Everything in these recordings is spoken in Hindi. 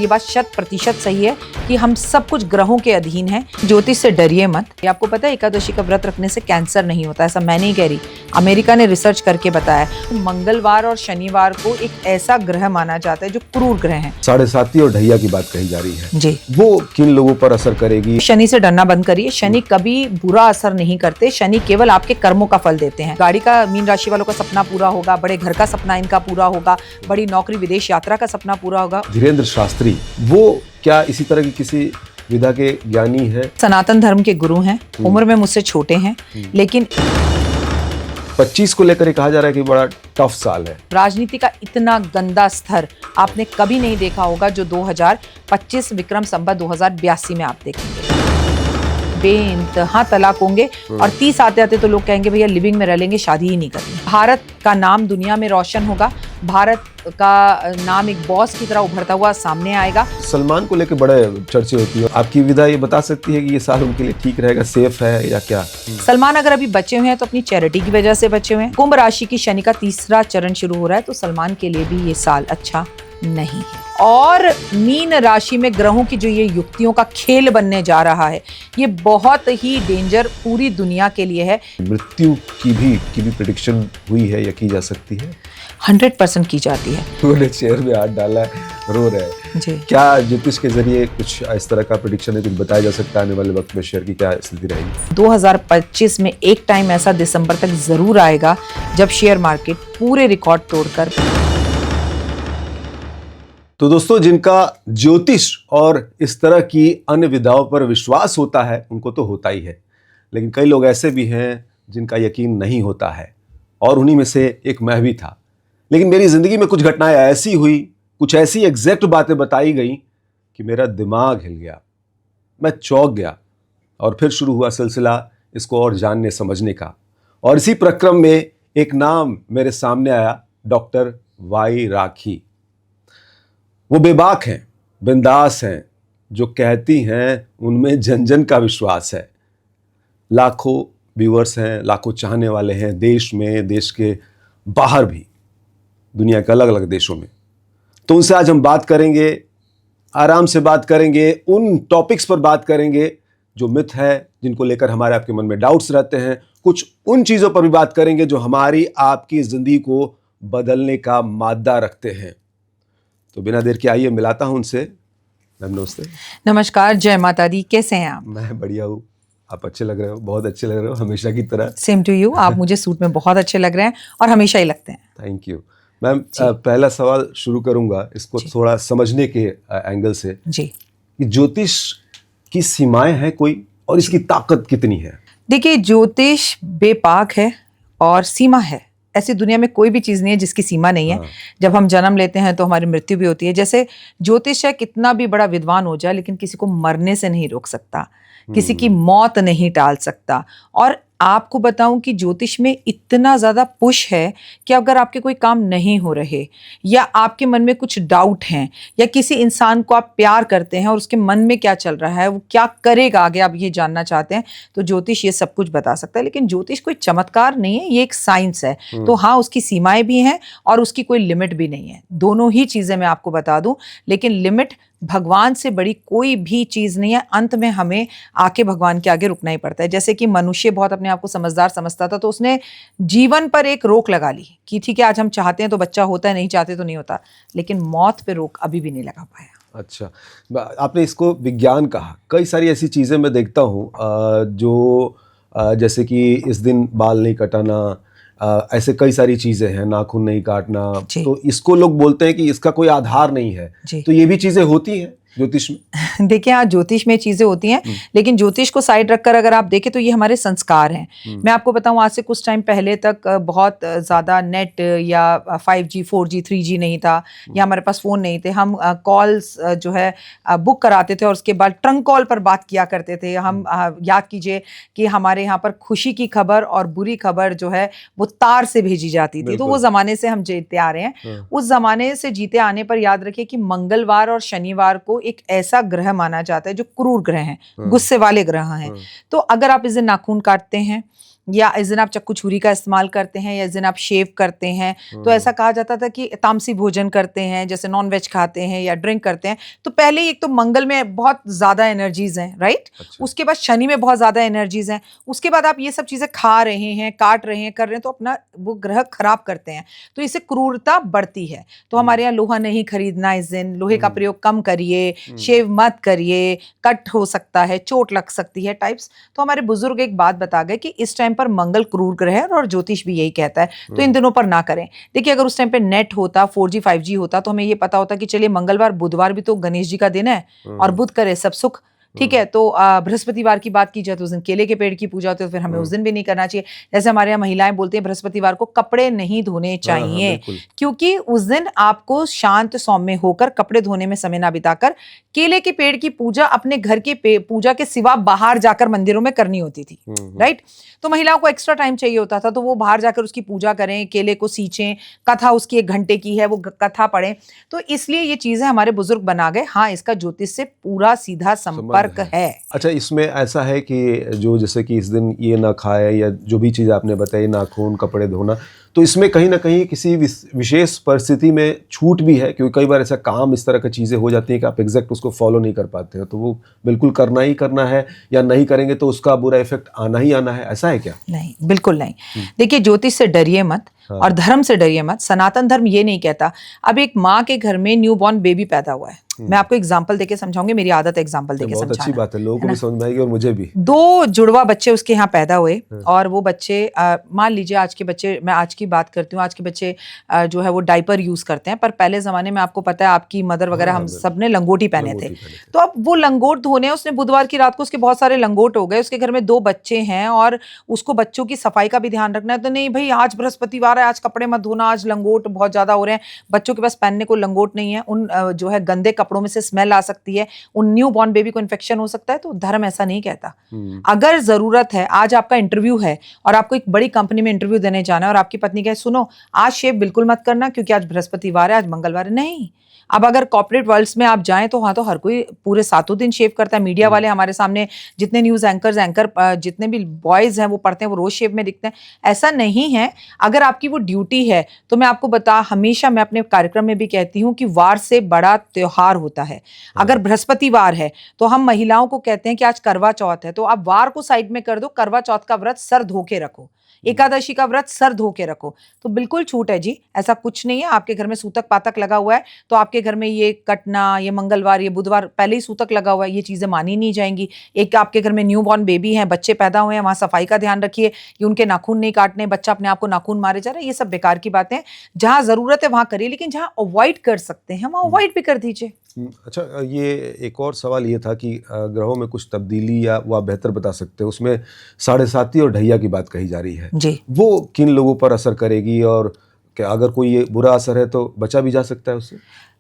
ये बात 100% सही है कि हम सब कुछ ग्रहों के अधीन हैं। ज्योतिष से डरिए मत। ये आपको पता है एकादशी का व्रत रखने से कैंसर नहीं होता, ऐसा मैं नहीं कह रही, अमेरिका ने रिसर्च करके बताया। मंगलवार और शनिवार को एक ऐसा ग्रह माना जाता है जो क्रूर ग्रह है। 7.5 और ढैया की बात कही जा रही है जी, वो किन लोगों पर असर करेगी? शनि से डरना बंद करिए। शनि कभी बुरा असर नहीं करते, शनि केवल आपके कर्मों का फल देते हैं। गाड़ी का मीन राशि वालों का सपना पूरा होगा, बड़े घर का सपना इनका पूरा होगा, बड़ी नौकरी विदेश यात्रा का सपना पूरा होगा। धीरेन्द्र शास्त्री वो क्या इसी तरह की किसी विधा के ज्ञानी है? सनातन धर्म के गुरु हैं, उम्र में मुझसे छोटे हैं, लेकिन 25 को लेकर कहा जा रहा है कि बड़ा टफ साल है। राजनीति का इतना गंदा स्तर आपने कभी नहीं देखा होगा जो 2025 विक्रम संवत 2082 में आप देखेंगे। बेइंतहा तलाक होंगे और 30 आते आते तो लोग कहेंगे भैया लिविंग में रह लेंगे, शादी ही नहीं करनी। भारत का नाम दुनिया में रोशन होगा, भारत का नाम एक बॉस की तरह उभरता हुआ सामने आएगा। सलमान को लेकर बड़े चर्चे होती है, आपकी विधा ये बता सकती है कि ये साल उनके लिए ठीक रहेगा, सेफ है या क्या? सलमान अगर अभी बचे हुए हैं तो अपनी चैरिटी की वजह से बचे हुए हैं। कुंभ राशि की शनि का तीसरा चरण शुरू हो रहा है, तो सलमान के लिए भी ये साल अच्छा नहीं है। और मीन राशि में ग्रहों की जो ये युक्तियों का खेल बनने जा रहा है, ये बहुत ही डेंजर पूरी दुनिया के लिए है। मृत्यु की भी प्रेडिक्शन हुई है या की जा सकती है? 100% की जाती है। उन्होंने चेयर में हाथ डाला है, रो रहे हैं जी। क्या ज्योतिष के जरिए कुछ इस तरह का प्रेडिक्शन है, कुछ बताया जा सकता है आने वाले वक्त में शेयर की क्या स्थिति रहेगी? 2025 में एक टाइम ऐसा दिसंबर तक जरूर आएगा जब शेयर मार्केट पूरे रिकॉर्ड तोड़कर। तो दोस्तों, जिनका ज्योतिष और इस तरह की अन्य विधाओं पर विश्वास होता है उनको तो होता ही है, लेकिन कई लोग ऐसे भी हैं जिनका यकीन नहीं होता है, और उन्हीं में से एक मैं भी था। लेकिन मेरी जिंदगी में कुछ घटनाएं ऐसी हुई, कुछ ऐसी एग्जैक्ट बातें बताई गई कि मेरा दिमाग हिल गया, मैं चौंक गया, और फिर शुरू हुआ सिलसिला इसको और जानने समझने का। और इसी प्रक्रम में एक नाम मेरे सामने आया, डॉक्टर वाई राखी। वो बेबाक हैं, बिंदास हैं, जो कहती हैं उनमें जन जन का विश्वास है। लाखों व्यूअर्स हैं, लाखों चाहने वाले हैं, देश में, देश के बाहर भी, दुनिया के अलग अलग देशों में। तो उनसे आज हम बात करेंगे, आराम से बात करेंगे, उन टॉपिक्स पर बात करेंगे जो मिथ है, जिनको लेकर हमारे आपके मन में डाउट्स रहते हैं। कुछ उन चीज़ों पर भी बात करेंगे जो हमारी आपकी ज़िंदगी को बदलने का मादा रखते हैं। तो बिना देर के आइए मिलाता हूं उनसे। मैम नमस्ते। नमस्कार, जय माता दी। कैसे हैं आप? मैं बढ़िया हूँ, आप अच्छे लग रहे हो, बहुत अच्छे लग रहे हो, हमेशा की तरह। Same to you. आप मुझे सूट में बहुत अच्छे लग रहे हैं और हमेशा ही लगते हैं। Thank you ma'am. पहला सवाल शुरू करूंगा इसको थोड़ा समझने के एंगल से जी, कि ज्योतिष की सीमाएं हैं कोई, और इसकी ताकत कितनी है? देखिए, ज्योतिष बेपाक है और सीमा है। ऐसी दुनिया में कोई भी चीज़ नहीं है जिसकी सीमा नहीं है। जब हम जन्म लेते हैं तो हमारी मृत्यु भी होती है। जैसे ज्योतिष है, कितना भी बड़ा विद्वान हो जाए लेकिन किसी को मरने से नहीं रोक सकता, किसी की मौत नहीं टाल सकता। और आपको बताऊं कि ज्योतिष में इतना ज़्यादा पुश है कि अगर आपके कोई काम नहीं हो रहे, या आपके मन में कुछ डाउट हैं, या किसी इंसान को आप प्यार करते हैं और उसके मन में क्या चल रहा है, वो क्या करेगा आगे, आप ये जानना चाहते हैं, तो ज्योतिष ये सब कुछ बता सकता है। लेकिन ज्योतिष कोई चमत्कार नहीं है, ये एक साइंस है। तो हाँ, उसकी सीमाएं भी हैं और उसकी कोई लिमिट भी नहीं है। दोनों ही चीज़ें मैं आपको बता दूं, लेकिन लिमिट भगवान से बड़ी कोई भी चीज़ नहीं है। अंत में हमें आके भगवान के आगे रुकना ही पड़ता है। जैसे कि मनुष्य बहुत अपने आप को समझदार समझता था, तो उसने जीवन पर एक रोक लगा ली कि ठीक है, आज हम चाहते हैं तो बच्चा होता है, नहीं चाहते तो नहीं होता, लेकिन मौत पे रोक अभी भी नहीं लगा पाया। अच्छा, आपने इसको विज्ञान कहा। कई सारी ऐसी चीज़ें मैं देखता हूँ जो जैसे कि इस दिन बाल नहीं कटाना, ऐसे कई सारी चीज़ें हैं, नाखून नहीं काटना, तो इसको लोग बोलते हैं कि इसका कोई आधार नहीं है। तो ये भी चीज़ें होती हैं ज्योतिष में? देखिए, हाँ, ज्योतिष में चीजें होती हैं, लेकिन ज्योतिष को साइड रखकर अगर आप देखें तो ये हमारे संस्कार हैं। मैं आपको बताऊं, आज से कुछ टाइम पहले तक बहुत ज़्यादा नेट या 5G 4G 3G नहीं था, या हमारे पास फ़ोन नहीं थे। हम कॉल्स जो है बुक कराते थे और उसके बाद ट्रंक कॉल पर बात किया करते थे। हम याद कीजिए कि हमारे यहाँ पर खुशी की खबर और बुरी खबर जो है वो तार से भेजी जाती थी। तो वो ज़माने से हम जीते आ रहे हैं। उस ज़माने से जीते आने पर याद रखिए कि मंगलवार और शनिवार को एक ऐसा ग्रह माना जाता है जो क्रूर ग्रह हैं, गुस्से वाले ग्रह हैं। तो अगर आप इस दिन नाखून काटते हैं या इस दिन आप चक्कू छुरी का इस्तेमाल करते हैं, या इस दिन आप शेव करते हैं, तो ऐसा कहा जाता था कि तामसी भोजन करते हैं, जैसे नॉन वेज खाते हैं या ड्रिंक करते हैं, तो पहले ही एक तो मंगल में बहुत ज्यादा एनर्जीज हैं, राइट। अच्छा। उसके बाद शनि में बहुत ज्यादा एनर्जीज हैं, उसके बाद आप ये सब चीजें खा रहे हैं, काट रहे हैं, कर रहे हैं, तो अपना वो ग्रह खराब करते हैं, तो इससे क्रूरता बढ़ती है। तो हमारे यहाँ लोहा नहीं खरीदना इस दिन, लोहे का प्रयोग कम करिए, शेव मत करिए, कट हो सकता है, चोट लग सकती है टाइप्स। तो हमारे बुजुर्ग एक बात बता गए कि इस टाइम पर मंगल क्रूर ग्रह है और ज्योतिष भी यही कहता है, तो इन दिनों पर ना करें। देखिए, अगर उस टाइम पे नेट होता, 4G 5G होता, तो हमें ये पता होता कि चलिए मंगलवार बुधवार भी तो गणेश जी का दिन है और बुध करे सब सुख, ठीक है। तो बृहस्पतिवार की बात की जाए तो उस दिन केले के पेड़ की पूजा होती है, तो फिर हमें उस दिन भी नहीं करना चाहिए। जैसे हमारे यहाँ महिलाएं बोलती हैं बृहस्पतिवार को कपड़े नहीं धोने चाहिए, क्योंकि उस दिन आपको शांत सौम्य होकर कपड़े धोने में समय ना बिताकर केले के पेड़ की पूजा अपने घर की पूजा के सिवा बाहर जाकर मंदिरों में करनी होती थी, राइट। तो महिलाओं को एक्स्ट्रा टाइम चाहिए होता था, तो वो बाहर जाकर उसकी पूजा करें, केले को सींचें, कथा उसकी 1 घंटे की है वो कथा पढ़ें। तो इसलिए ये चीजें हमारे बुजुर्ग बना गए। हाँ, इसका ज्योतिष से पूरा सीधा संपर्क है। अच्छा, इसमें ऐसा है कि जो जैसे कि इस दिन ये ना खाए या जो भी चीज़ आपने बताई, नाखून, कपड़े धोना, तो इसमें कहीं ना कहीं किसी विशेष परिस्थिति में छूट भी है, क्योंकि कई बार ऐसा काम इस तरह की चीज़ें हो जाती हैं कि आप एग्जैक्ट उसको फॉलो नहीं कर पाते हो, तो वो बिल्कुल करना ही करना है, या नहीं करेंगे तो उसका बुरा इफेक्ट आना ही आना है, ऐसा है क्या? नहीं, बिल्कुल नहीं। देखिए, ज्योतिष से डरिए मत और धर्म से डरिए मत। सनातन धर्म ये नहीं कहता। अब एक माँ के घर में न्यू बॉर्न बेबी पैदा हुआ है, मैं आपको एग्जाम्पल देके समझाऊंगी, मेरी आदत एग्जाम्पल देके समझाना। बहुत अच्छी बात है, लोगों को भी समझ में आएगी और मुझे भी। 2 जुड़वा बच्चे उसके यहाँ पैदा हुए, और वो बच्चे मान लीजिए आज के बच्चे, मैं आज की बात करती हूँ, आज के बच्चे जो है वो डायपर यूज करते हैं, पर पहले जमाने में आपको पता है आपकी मदर वगैरह हम सब ने लंगोटी पहने थे। तो अब वो लंगोट धोने, उसने बुधवार की रात को उसके बहुत सारे लंगोट हो गए, उसके घर में 2 बच्चे हैं और उसको बच्चों की सफाई का भी ध्यान रखना है। तो नहीं भाई, आज बृहस्पतिवार है, आज कपड़े मत धोना, आज लंगोट बहुत ज्यादा हो रहे हैं, बच्चों के पास पहनने को लंगोट नहीं है, उन जो है गंदे कपड़ों में से स्मेल आ सकती है, उन न्यू बॉर्न बेबी को इन्फेक्शन हो सकता है। तो धर्म ऐसा नहीं कहता। अगर जरूरत है, आज आपका इंटरव्यू है और आपको एक बड़ी कंपनी में इंटरव्यू देने जाना है और आपकी पत्नी कहे सुनो आज शेव बिल्कुल मत करना क्योंकि आज बृहस्पतिवार है, आज मंगलवार है, नहीं। अब अगर कॉर्पोरेट वर्ल्ड्स में आप जाएं तो वहां तो हर कोई पूरे 7 दिन शेव करता है। मीडिया वाले हमारे सामने जितने न्यूज एंकर जितने भी बॉयज हैं वो पढ़ते हैं, वो रोज शेव में दिखते हैं। ऐसा नहीं है। अगर आपकी वो ड्यूटी है तो मैं आपको हमेशा मैं अपने कार्यक्रम में भी कहती हूँ कि वार से बड़ा त्योहार होता है। अगर बृहस्पतिवार है तो हम महिलाओं को कहते हैं कि आज करवा चौथ है, तो आप वार को साइड में कर दो, करवा चौथ का व्रत सर धो के रखो, एकादशी का व्रत सर धो के रखो, तो बिल्कुल छूट है जी। ऐसा कुछ नहीं है। आपके घर में सूतक पातक लगा हुआ है तो आपके घर में ये कटना, ये मंगलवार, ये बुधवार पहले ही सूतक लगा हुआ है, ये चीजें मानी नहीं जाएंगी। एक आपके घर में न्यू बॉर्न बेबी है, बच्चे पैदा हुए हैं, वहां सफाई का ध्यान रखिए, ये उनके नाखून नहीं काटने, बच्चा अपने आप को नाखून मारे जा रहा है, ये सब बेकार की बातें। जहां जरूरत है वहां करिए, लेकिन जहां अवॉइड कर सकते हैं वहां अवॉइड भी कर दीजिए। अच्छा, ये एक और सवाल ये था कि ग्रहों में कुछ तब्दीली या वो आप बेहतर बता सकते हो, उसमें 7.5 और ढैया की बात कही जा रही है जी। वो किन लोगों पर असर करेगी और क्या अगर कोई ये बुरा असर है तो बचा भी जा सकता है उससे?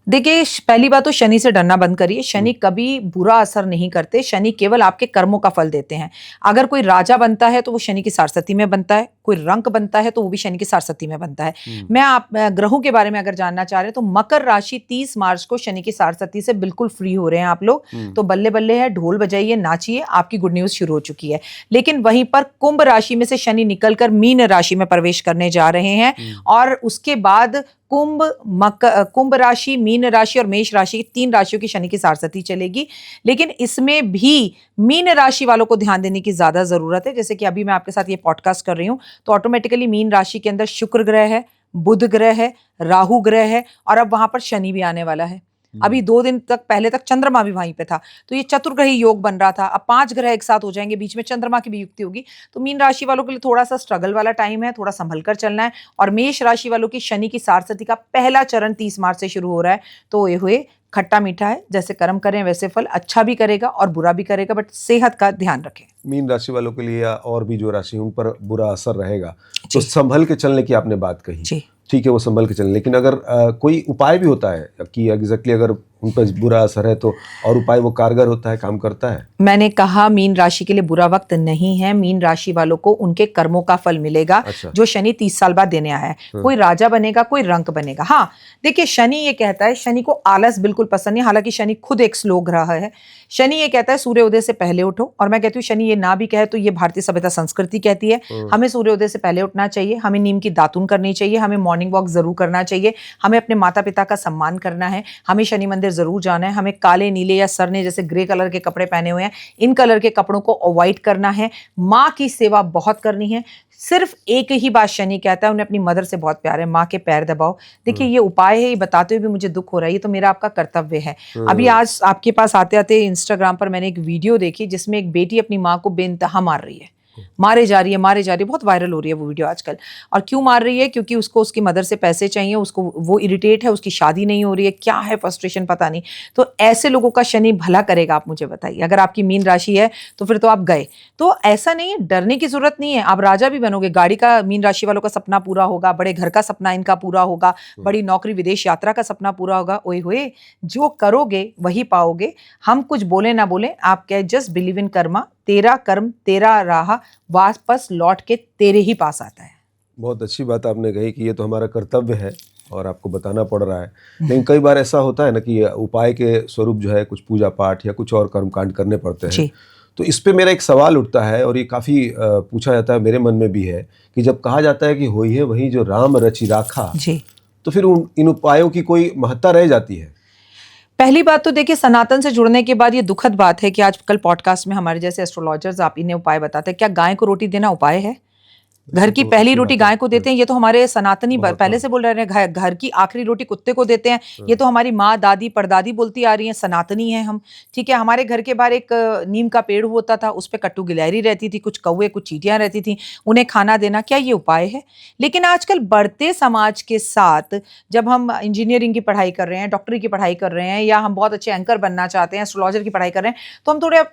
देखिए, पहली बात तो शनि से डरना बंद करिए। शनि कभी बुरा असर नहीं करते, शनि केवल आपके कर्मों का फल देते हैं। अगर कोई राजा बनता है तो वो शनि की सारस्वती में बनता है, कोई रंक बनता है तो वो भी शनि की सारस्वती में बनता है। मैं आप ग्रहों के बारे में अगर जानना चाह रहे हैं तो मकर राशि 30 मार्च को शनि की सारस्वती से बिल्कुल फ्री हो रहे हैं आप लोग, तो बल्ले बल्ले है, ढोल बजाइए, नाचिए, आपकी गुड न्यूज शुरू हो चुकी है। लेकिन वहीं पर कुंभ राशि में से शनि निकलकर मीन राशि में प्रवेश करने जा रहे हैं, और उसके बाद कुंभ राशि, मीन राशि और मेष राशि, 3 राशियों की शनि की सारस्वती चलेगी। लेकिन इसमें भी मीन राशि वालों को ध्यान देने की ज्यादा जरूरत है। जैसे कि अभी मैं आपके साथ ये पॉडकास्ट कर रही हूँ तो ऑटोमेटिकली मीन राशि के अंदर शुक्र ग्रह है, बुध ग्रह है, राहु ग्रह है, और अब वहां पर शनि भी आने वाला है। अभी 2 दिन तक पहले तक चंद्रमा भी वहीं पे था, तो ये चतुर्ग्रही योग बन रहा था। अब 5 ग्रह एक साथ हो जाएंगे, बीच में चंद्रमा की भी युक्ति होगी। तो मीन राशि वालों के लिए थोड़ा सा स्ट्रगल वाला टाइम है, थोड़ा संभल कर चलना है। और मेष राशि वालों की शनि की सारस्वती का पहला चरण 30 मार्च से शुरू हो रहा है, तो ये हुए खट्टा मीठा है, जैसे कर्म करें वैसे फल, अच्छा भी करेगा और बुरा भी करेगा, बट सेहत का ध्यान रखें। मीन राशि वालों के लिए या और भी जो राशि उन पर बुरा असर रहेगा, तो संभल के चलने की आपने बात कही, ठीक है, वो संभल के चलने। लेकिन अगर कोई उपाय भी होता है कि एग्जैक्टली अगर उन पर बुरा असर है, तो और उपाय वो कारगर होता है, काम करता है? मैंने कहा मीन राशि के लिए बुरा वक्त नहीं है। मीन राशि वालों को उनके कर्मों का फल मिलेगा। अच्छा। जो शनि 30 साल बाद देने आया है। कोई राजा बनेगा, कोई रंक बनेगा। हाँ देखिए, शनि ये कहता है, शनि को आलस बिल्कुल पसंद नहीं, हालांकि शनि खुद एक स्लो ग्रह है। शनि ये कहता है सूर्योदय से पहले उठो, और मैं कहती हूँ शनि ये ना भी कहे तो ये भारतीय सभ्यता संस्कृति कहती है, हमें सूर्योदय से पहले उठना चाहिए, हमें नीम की दातुन करनी चाहिए, हमें मॉर्निंग वॉक जरूर करना चाहिए, हमें अपने माता पिता का सम्मान करना है, हमें शनि मंदिर जरूर जाना है, हमें काले नीले या सरने जैसे ग्रे कलर के कपड़े पहने हुए हैं, इन कलर के कपड़ों को अवॉइड करना है, माँ की सेवा बहुत करनी है। सिर्फ एक ही बात शनि कहता है, उन्हें अपनी मदर से बहुत प्यार है, माँ के पैर दबाओ। देखिए ये उपाय है, ये बताते हुए भी मुझे दुख हो रहा है, ये तो मेरा आपका कर्तव्य है। अभी आज आपके पास आते आते इंस्टाग्राम पर मैंने एक वीडियो देखी जिसमें एक बेटी अपनी माँ को बेइंतहा मार रही है, मारे जा रही है, मारे जा रही है, बहुत वायरल हो रही है वो वीडियो आजकल। और क्यों मार रही है? क्योंकि उसको उसकी मदर से पैसे चाहिए, उसको वो इरिटेट है, उसकी शादी नहीं हो रही है, क्या है फ्रस्ट्रेशन पता नहीं। तो ऐसे लोगों का शनि भला करेगा? आप मुझे बताइए। अगर आपकी मीन राशि है तो फिर तो आप गए। तो ऐसा नहीं है, डरने की जरूरत नहीं है, आप राजा भी बनोगे। गाड़ी का मीन राशि वालों का सपना पूरा होगा, बड़े घर का सपना इनका पूरा होगा, बड़ी नौकरी विदेश यात्रा का सपना पूरा होगा। ओए होए, जो करोगे वही पाओगे। हम कुछ बोले ना बोले, आप क्या, जस्ट बिलीव इन कर्मा, तेरा कर्म तेरा राह वापस लौट के तेरे ही पास आता है। बहुत अच्छी बात आपने कही कि ये तो हमारा कर्तव्य है और आपको बताना पड़ रहा है। लेकिन कई बार ऐसा होता है ना कि उपाय के स्वरूप जो है कुछ पूजा पाठ या कुछ और कर्मकांड करने पड़ते हैं। तो इस पे मेरा एक सवाल उठता है, और ये काफ़ी पूछा जाता है, मेरे मन में भी है, कि जब कहा जाता है कि होई है वही जो राम रचि राखा, तो फिर इन उपायों की कोई महत्ता रह जाती है? पहली बात तो देखिए, सनातन से जुड़ने के बाद ये दुखद बात है कि आजकल पॉडकास्ट में हमारे जैसे एस्ट्रोलॉजर्स आप इन्हें उपाय बताते हैं। क्या गाय को रोटी देना उपाय है? घर की पहली रोटी गाय को देते हैं, ये तो हमारे सनातनी पहले से बोल रहे हैं। घर की आखिरी रोटी कुत्ते को देते हैं, ये तो हमारी माँ दादी परदादी बोलती आ रही हैं, सनातनी हैं हम। ठीक है, हमारे घर के बाहर एक नीम का पेड़ होता था, उस पे कट्टू गिलहरी रहती थी, कुछ कौवे कुछ चींटियां रहती थी, उन्हें खाना देना, क्या ये उपाय है? लेकिन आजकल बढ़ते समाज के साथ जब हम इंजीनियरिंग की पढ़ाई कर रहे हैं, डॉक्टरी की पढ़ाई कर रहे हैं, या हम बहुत अच्छे एंकर बनना चाहते हैं, एस्ट्रोलॉजर की पढ़ाई कर रहे हैं, तो हम थोड़े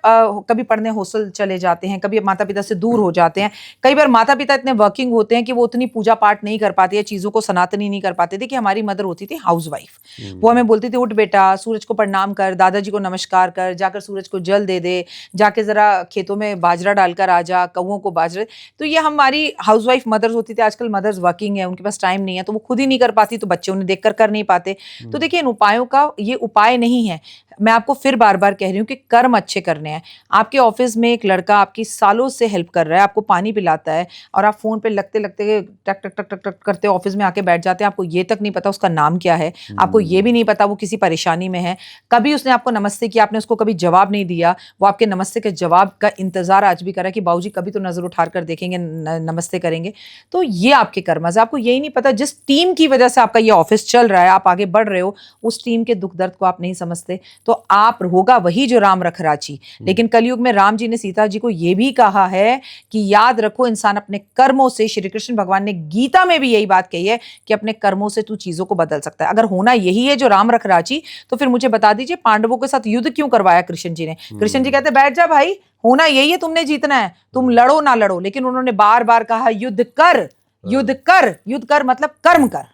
कभी पढ़ने हॉस्टल चले जाते हैं, कभी माता पिता से दूर हो जाते हैं। कई बार माता पिता इतने वर्किंग होते हैं कि वो उतनी पूजा पाठ नहीं कर पाते, चीजों को सनातनी नहीं कर पाते। देखिए हमारी मदर होती थी हाउसवाइफ, वो हमें बोलती थी उठ बेटा, सूरज को प्रणाम कर, दादाजी को नमस्कार कर, जाकर सूरज को जल दे दे, जाके जरा खेतों में बाजरा डालकर आ जा, कौवों को बाजरे। तो ये हमारी हाउसवाइफ मदर्स होती थी। आजकल मदर्स वर्किंग है, उनके पास टाइम नहीं है, तो वो खुद ही नहीं कर पाती, तो बच्चे उन्हें देखकर कर नहीं पाते। तो देखिए इन उपायों का ये उपाय नहीं है। मैं आपको फिर बार बार कह रही हूँ कि कर्म अच्छे करने हैं। आपके ऑफिस में एक लड़का आपकी सालों से हेल्प कर रहा है, आपको पानी पिलाता है, और आप फोन पे लगते लगते टक टक टक टक टक करते ऑफिस में आके बैठ जाते हैं। आपको ये तक नहीं पता उसका नाम क्या है, आपको ये भी नहीं पता वो किसी परेशानी में है। कभी उसने आपको नमस्ते किया, आपने उसको कभी जवाब नहीं दिया, वो आपके नमस्ते के जवाब का इंतजार आज भी कर रहा है कि बाबूजी कभी तो नजर उठा कर देखेंगे, नमस्ते करेंगे। तो ये आपके कर्म है। आपको यही नहीं पता जिस टीम की वजह से आपका ये ऑफिस चल रहा है, आप आगे बढ़ रहे हो, उस टीम के दुख दर्द को आप नहीं समझते। तो आप होगा वही जो राम रख राची। लेकिन कलयुग में राम जी ने सीता जी को यह भी कहा है कि याद रखो इंसान अपने कर्मों से, श्री कृष्ण भगवान ने गीता में भी यही बात कही है कि अपने कर्मों से तू चीजों को बदल सकता है। अगर होना यही है जो राम रख राची, तो फिर मुझे बता दीजिए पांडवों के साथ युद्ध क्यों करवाया कृष्ण जी ने? कृष्ण जी कहते बैठ जा भाई, होना यही है, तुमने जीतना है, तुम लड़ो ना लड़ो। लेकिन उन्होंने बार बार कहा युद्ध कर, युद्ध कर, युद्ध कर, मतलब कर्म कर।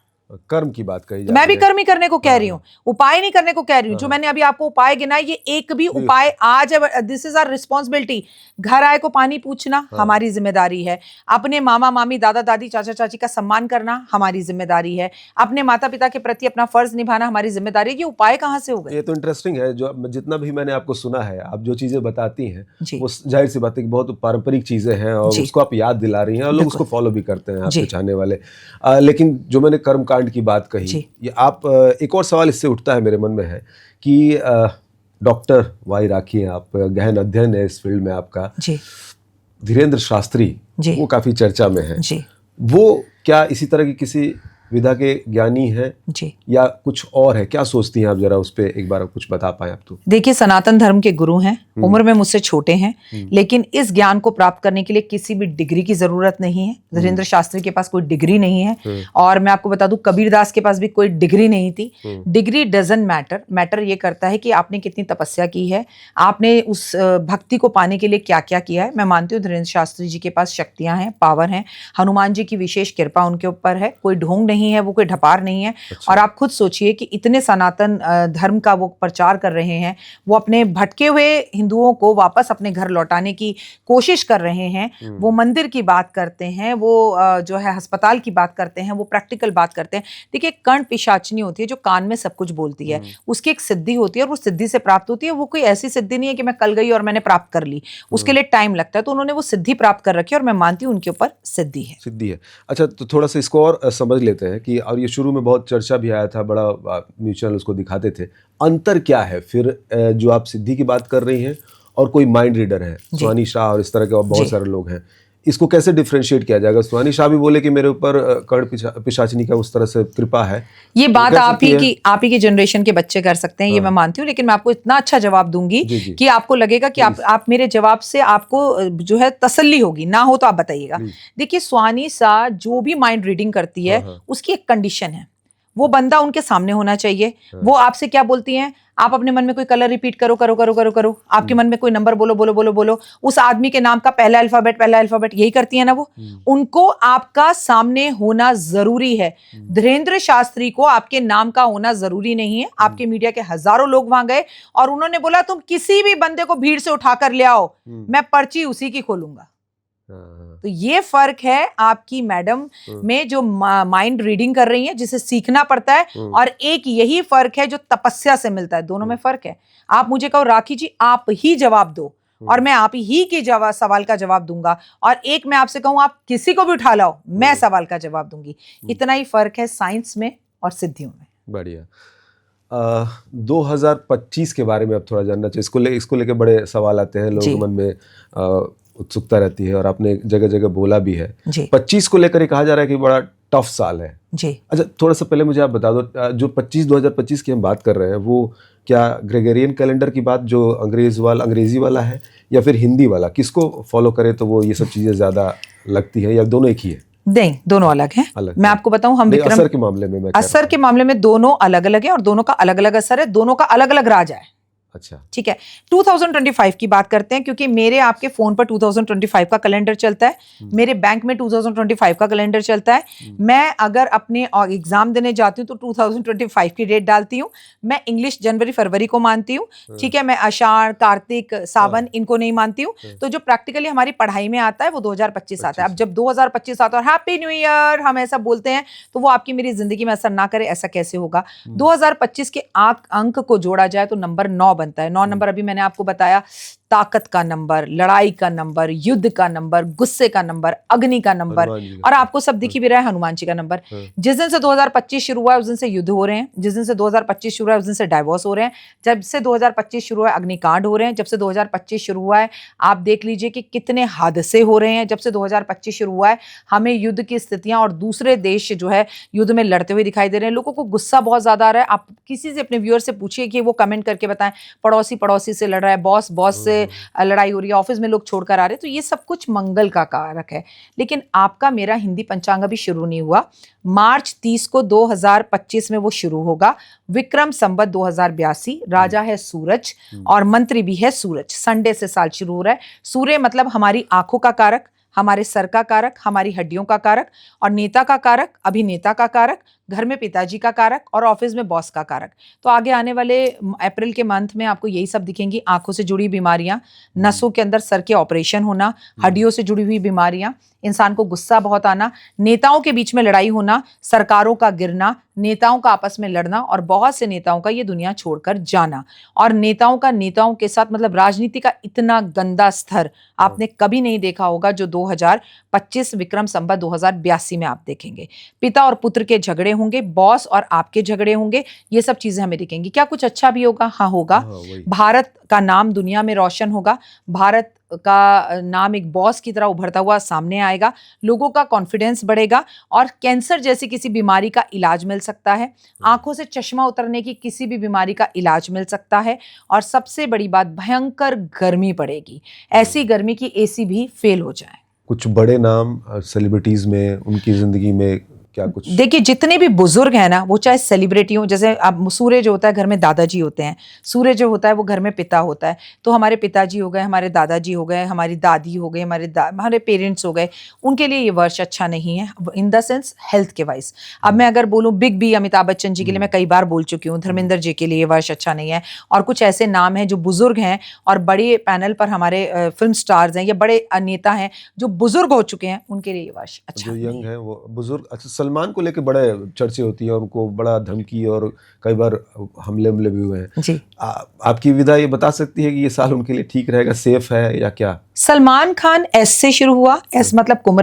कर्म की बात कही जाती है। मैं भी कर्म ही करने को कह रही हूँ, उपाय नहीं करने को कह रही हूँ। जो मैंने अभी आपको उपाय गिनाए, ये एक भी उपाय आज, दिस इज आवर रिस्पॉन्सिबिलिटी। घर आए को पानी पूछना हमारी जिम्मेदारी है, अपने मामा मामी दादा दादी चाचा चाची का सम्मान करना हमारी जिम्मेदारी है, अपने माता पिता के प्रति अपना फर्ज निभाना हमारी जिम्मेदारी है। ये उपाय कहाँ से हो गए? ये तो इंटरेस्टिंग है। जो जितना भी मैंने आपको सुना है, आप जो चीजें बताती हैं वो जाहिर सी बात है कि बहुत पारंपरिक चीजें हैं, और उसको आप याद दिला रही हैं, और लोग उसको फॉलो भी करते हैं, आपके चाहने वाले। लेकिन जो मैंने कर्म की बात कही, ये आप एक और सवाल इससे उठता है मेरे मन में है कि डॉक्टर वाई राखी हैं आप, गहन अध्ययन है इस फील्ड में आपका। धीरेन्द्र शास्त्री वो काफी चर्चा में है, वो क्या इसी तरह की किसी विधा के ज्ञानी हैं या कुछ और है? क्या सोचती हैं आप? जरा उस पे एक बार कुछ बता पाए आप तो। देखिए सनातन धर्म के गुरु हैं, उम्र में मुझसे छोटे हैं, लेकिन इस ज्ञान को प्राप्त करने के लिए किसी भी डिग्री की जरूरत नहीं है। धीरेन्द्र शास्त्री के पास कोई डिग्री नहीं है, और मैं आपको बता दूं कबीरदास के पास भी कोई डिग्री नहीं थी। डिग्री डजंट मैटर, मैटर ये करता है कि आपने कितनी तपस्या की है, आपने उस भक्ति को पाने के लिए क्या क्या किया है। मैं मानती हूँ धीरेन्द्र शास्त्री जी के पास शक्तियां हैं, पावर हैं, हनुमान जी की विशेष कृपा उनके ऊपर है, कोई ढोंग नहीं नहीं है, वो कोई ढपार नहीं है। अच्छा। और आप खुद सोचिए कि इतने सनातन धर्म का वो प्रचार कर रहे हैं, वो अपने भटके हुए हिंदुओं को वापस अपने घर लौटाने की कोशिश कर रहे हैं। वो मंदिर की बात करते हैं, वो जो है अस्पताल की बात करते हैं, वो प्रैक्टिकल बात करते हैं। देखिए, कर्ण पिशाचिनी होती है जो कान में सब कुछ बोलती है, उसकी एक सिद्धि होती है और वो सिद्धि से प्राप्त होती है। वो कोई ऐसी सिद्धि नहीं है कि मैं कल गई और मैंने प्राप्त कर ली, उसके लिए टाइम लगता है। तो उन्होंने वो सिद्धि प्राप्त कर रखी है और मैं मानती हूँ उनके ऊपर सिद्धि है। सिद्धि है। अच्छा, तो थोड़ा सा इसको और समझ लेते हैं कि, और ये शुरू में बहुत चर्चा भी आया था, बड़ा म्यूचुअल उसको दिखाते थे। अंतर क्या है फिर जो आप सिद्धि की बात कर रही हैं और कोई माइंड रीडर है, सुहानी शाह और इस तरह के और बहुत सारे लोग हैं, इसको कैसे डिफरेंशिएट किया जाएगा? सुहानी शाह भी बोले कि मेरे ऊपर कर्ण पिशाचिनी का उस तरह से कृपा है। ये बात आप ही की जनरेशन के बच्चे कर सकते हैं, ये मैं मानती हूँ। लेकिन मैं आपको इतना अच्छा जवाब दूंगी कि आपको लगेगा कि आप मेरे जवाब से आपको जो है तसल्ली होगी, ना हो तो आप बताइएगा। देखिए, सुहानी शाह जो भी माइंड रीडिंग करती है उसकी एक कंडीशन है, वो बंदा उनके सामने होना चाहिए। वो आपसे क्या बोलती हैं, आप अपने मन में कोई कलर रिपीट करो करो करो करो करो, आपके मन में कोई नंबर बोलो बोलो बोलो बोलो, उस आदमी के नाम का पहला अल्फाबेट, यही करती है ना वो। उनको आपका सामने होना जरूरी है। धीरेन्द्र शास्त्री को आपके नाम का होना जरूरी नहीं है। आपके मीडिया के हजारों लोग वहां गए और उन्होंने बोला तुम किसी भी बंदे को भीड़ से उठाकर ले आओ, मैं पर्ची उसी की खोलूंगा। तो ये फर्क है आपकी मैडम में जो माइंड रीडिंग कर रही है, जिसे सीखना पड़ता है, और एक यही फर्क है जो तपस्या से मिलता है। दोनों में फर्क है। आप मुझे कहो राखी जी आप ही जवाब दो और मैं आप ही के सवाल का जवाब दूंगा, और एक मैं आपसे कहूं आप किसी को भी उठा लाओ, मैं सवाल का जवाब दूंगी। इतना ही फर्क है साइंस में और सिद्धियों में। बढ़िया। 2025 के बारे में अब थोड़ा जानना चाहिए। इसको लेके बड़े सवाल आते हैं, लोगों के मन में उत्सुकता रहती है और आपने जगह जगह बोला भी है। 25 को लेकर कहा जा रहा है कि बड़ा टफ साल है जी। अच्छा, थोड़ा सा पहले मुझे आप बता दो, जो 2025 की हम बात कर रहे हैं वो क्या ग्रेगोरियन कैलेंडर की बात, जो अंग्रेजी वाला है, या फिर हिंदी वाला? किसको फॉलो करें तो वो ये सब चीजें ज्यादा लगती है, या दोनों एक ही है? नहीं, दोनों अलग हैं। मैं आपको बताऊं, हम विक्रम असर के मामले में दोनों अलग अलग है और दोनों का अलग अलग असर है, दोनों का अलग अलग राज है। अच्छा, ठीक है। 2025 की बात करते हैं, क्योंकि मेरे आपके फोन पर 2025 का कैलेंडर चलता है, मेरे बैंक में 2025 का कैलेंडर चलता है। मैं अगर अपने एग्जाम देने जाती हूँ तो 2025 की डेट डालती हूँ। मैं इंग्लिश जनवरी फरवरी को मानती हूँ, ठीक है। मैं आषाढ़, कार्तिक, सावन इनको नहीं मानती हूँ। तो जो प्रैक्टिकली हमारी पढ़ाई में आता है वो 2025 आता है। अब जब 2025 आता है और हैप्पी न्यू ईयर हम ऐसा बोलते हैं, तो वो आपकी मेरी जिंदगी में असर ना करे, ऐसा कैसे होगा? 2025 के अंक को जोड़ा जाए तो नंबर 9 बनता है। 9 नंबर अभी मैंने आपको बताया, ताकत का नंबर, लड़ाई का नंबर, युद्ध का नंबर, गुस्से का नंबर, अग्नि का नंबर, और आपको सब दिख भी रहा है हनुमान जी का नंबर। जिस दिन से 2025 शुरू हुआ है उस दिन से युद्ध हो रहे हैं, जिस दिन से 2025 शुरू हुआ है उस दिन से डाइवोर्स हो रहे हैं, जब से 2025 शुरू हुआ है अग्निकांड हो रहे हैं, जब से 2025 शुरू हुआ है आप देख लीजिए कि कितने हादसे हो रहे हैं। जब से 2025 शुरू हुआ है हमें युद्ध की स्थितियां और दूसरे देश जो है युद्ध में लड़ते हुए दिखाई दे रहे हैं। लोगों को गुस्सा बहुत ज्यादा आ रहा है। आप किसी से अपने व्यूअर से पूछिए कि वो कमेंट करके बताएं, पड़ोसी से लड़ रहा है, बॉस से लड़ाई हो रही है, ऑफिस में लोग छोड़कर आ रहे हैं। तो ये सब कुछ मंगल का कारक है। लेकिन आपका मेरा हिंदी पंचांग अभी शुरू नहीं हुआ। मार्च 30 को 2025 में वो शुरू होगा। विक्रम संवत 2082, राजा है सूरज और मंत्री भी है सूरज। संडे से साल शुरू हो रहा है। सूर्य मतलब हमारी आंखों का कारक, हमारे सर का कारक, हमारी हड्डियों का कारक, और नेता का कारक, अभिनेता का कारक, घर में पिताजी का कारक, और ऑफिस में बॉस का कारक। तो आगे आने वाले अप्रैल के मंथ में आपको यही सब दिखेंगी। आंखों से जुड़ी बीमारियां, नसों के अंदर सर के ऑपरेशन होना, हड्डियों से जुड़ी हुई बीमारियां, इंसान को गुस्सा बहुत आना, नेताओं के बीच में लड़ाई होना, सरकारों का गिरना, नेताओं का आपस में लड़ना, और बहुत से नेताओं का ये दुनिया छोड़कर जाना। और नेताओं के साथ मतलब राजनीति का इतना गंदा स्तर आपने कभी नहीं देखा होगा जो 2025 विक्रम संवत 2082 में आप देखेंगे। पिता और पुत्र के झगड़े होंगे, बॉस और आपके झगड़े होंगे, ये सब चीजें हमें दिखेंगी। क्या कुछ अच्छा भी होगा? हाँ होगा। भारत का नाम दुनिया में रोशन होगा। भारत का नाम एक बॉस की तरह उभरता हुआ सामने आएगा। लोगों का कॉन्फिडेंस बढ़ेगा और कैंसर जैसी किसी बीमारी का इलाज मिल सकता है। आंखों से चश्मा उतरने की किसी भी बीमारी का इलाज मिल सकता है। और सबसे बड़ी बात, भयंकर गर्मी पड़ेगी, ऐसी गर्मी की एसी भी फेल हो जाए। कुछ बड़े नाम सेलिब्रिटीज में उनकी जिंदगी में क्या कुछ? देखिए जितने भी बुजुर्ग हैं ना, वो चाहे सेलिब्रिटी हो, जैसे अब सूर्य जो होता है घर में दादाजी होते हैं, सूर्य जो होता है वो घर में पिता होता है। तो हमारे पिताजी हो गए, हमारे दादाजी हो गए, हमारी दादी हो गई, हमारे पेरेंट्स हो गए, उनके लिए ये वर्ष अच्छा नहीं है इन द सेंस हेल्थ के वाइज। अब मैं अगर बोलूँ बिग बी अमिताभ बच्चन जी के लिए मैं कई बार बोल चुकी हूँ, धर्मेंद्र जी के लिए ये वर्ष अच्छा नहीं है, और कुछ ऐसे नाम हैं जो बुजुर्ग हैं और बड़े पैनल पर हमारे फिल्म स्टार्स हैं या बड़े नेता हैं जो बुजुर्ग हो चुके हैं, उनके लिए ये वर्ष अच्छा जो नहीं यंग है। है वो बुजुर्ग। अच्छा, सलमान को लेके बड़े चर्चे होती है और उनको बड़ा धमकी और कई बार हमले भी हुए हैं। जी, आपकी विदा ये बता सकती है कि ये साल उनके लिए ठीक रहेगा, सेफ है या क्या? सलमान खान एस से शुरू हुआ, एस मतलब कुंभ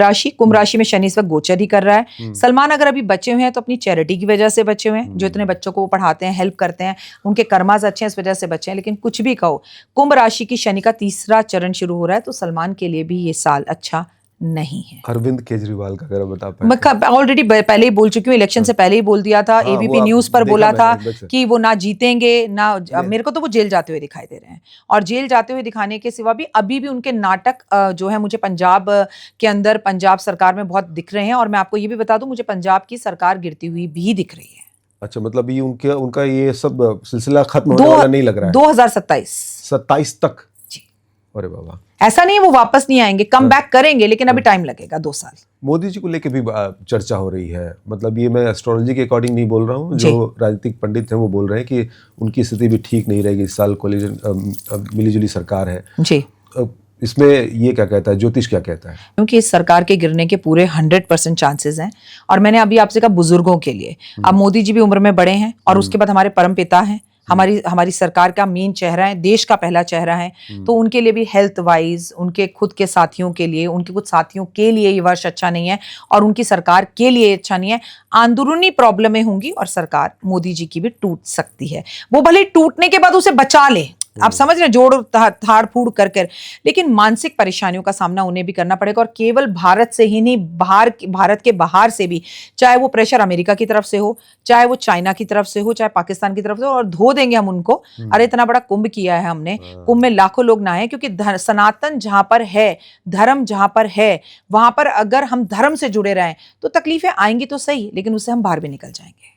राशि में शनि इस वक्त गोचर ही कर रहा है। सलमान अगर अभी बचे हुए हैं तो अपनी चैरिटी की वजह से बचे हुए हैं, जो इतने बच्चों को वो पढ़ाते हैं, हेल्प करते हैं, उनके कर्मास अच्छे हैं इस वजह से बचे हैं। लेकिन कुछ भी कहो, कुंभ राशि की शनि का तीसरा चरण शुरू हो रहा है, तो सलमान के लिए भी ये साल अच्छा नहीं है। अरविंद केजरीवाल का अगर बता मैं पाए। ऑलरेडी पहले ही बोल चुकी हूँ, इलेक्शन से पहले ही बोल दिया था, हाँ, वो एबीपी आप न्यूज पर देखा बोला मैंने था एक बच्चा। कि वो ना जीतेंगे ना, नहीं। मेरे को तो वो जेल जाते हुए दिखाई दे रहे हैं। और जेल जाते हुए दिखाने के सिवा भी अभी भी उनके नाटक जो है मुझे पंजाब के अंदर, पंजाब सरकार में बहुत दिख रहे हैं। और मैं आपको ये भी बता दूं, मुझे पंजाब की सरकार गिरती हुई भी दिख रही है। अच्छा, मतलब ये उनका ये सब सिलसिला खत्म होने दो वाला नहीं लग रहा है। 2027 27 तक? जी। अरे बाबा। ऐसा नहीं है वो वापस नहीं आएंगे, कम बैक करेंगे, लेकिन अभी टाइम लगेगा 2 साल। मोदी जी को लेके भी चर्चा हो रही है। मतलब ये मैं एस्ट्रोलॉजी के अकॉर्डिंग नहीं बोल रहा हूँ, जी। जो राजनीतिक पंडित हैं वो बोल रहे हैं कि उनकी स्थिति भी ठीक नहीं रहेगी इस साल। कोलिजन मिलीजुली सरकार है जी। इसमें ये क्या कहता है, ज्योतिष क्या कहता है? क्योंकि इस सरकार के गिरने के पूरे 100% चांसेस हैं। और मैंने अभी आपसे कहा बुजुर्गों के लिए, अब मोदी जी भी उम्र में बड़े हैं, और उसके बाद हमारे परम पिता हैं, हमारी सरकार का मेन चेहरा है, देश का पहला चेहरा है। तो उनके लिए भी हेल्थ वाइज, उनके खुद के साथियों के लिए, उनके कुछ साथियों के लिए ये वर्ष अच्छा नहीं है, और उनकी सरकार के लिए अच्छा नहीं है। अंदरूनी प्रॉब्लमें होंगी और सरकार मोदी जी की भी टूट सकती है। वो भले टूटने के बाद उसे बचा ले, आप समझ रहे हैं, जोड़ थाड़ फूड़ कर, लेकिन मानसिक परेशानियों का सामना उन्हें भी करना पड़ेगा। और केवल भारत से ही नहीं, भारत के बाहर से भी, चाहे वो प्रेशर अमेरिका की तरफ से हो, चाहे वो चाइना की तरफ से हो, चाहे पाकिस्तान की तरफ से हो, और धो देंगे हम उनको। अरे इतना बड़ा कुंभ किया है हमने, कुंभ में लाखों लोग नहाए, क्योंकि सनातन जहां पर है, धर्म जहां पर है, वहां पर अगर हम धर्म से जुड़े रहें तो तकलीफें आएंगी तो सही, लेकिन उससे हम बाहर भी निकल जाएंगे।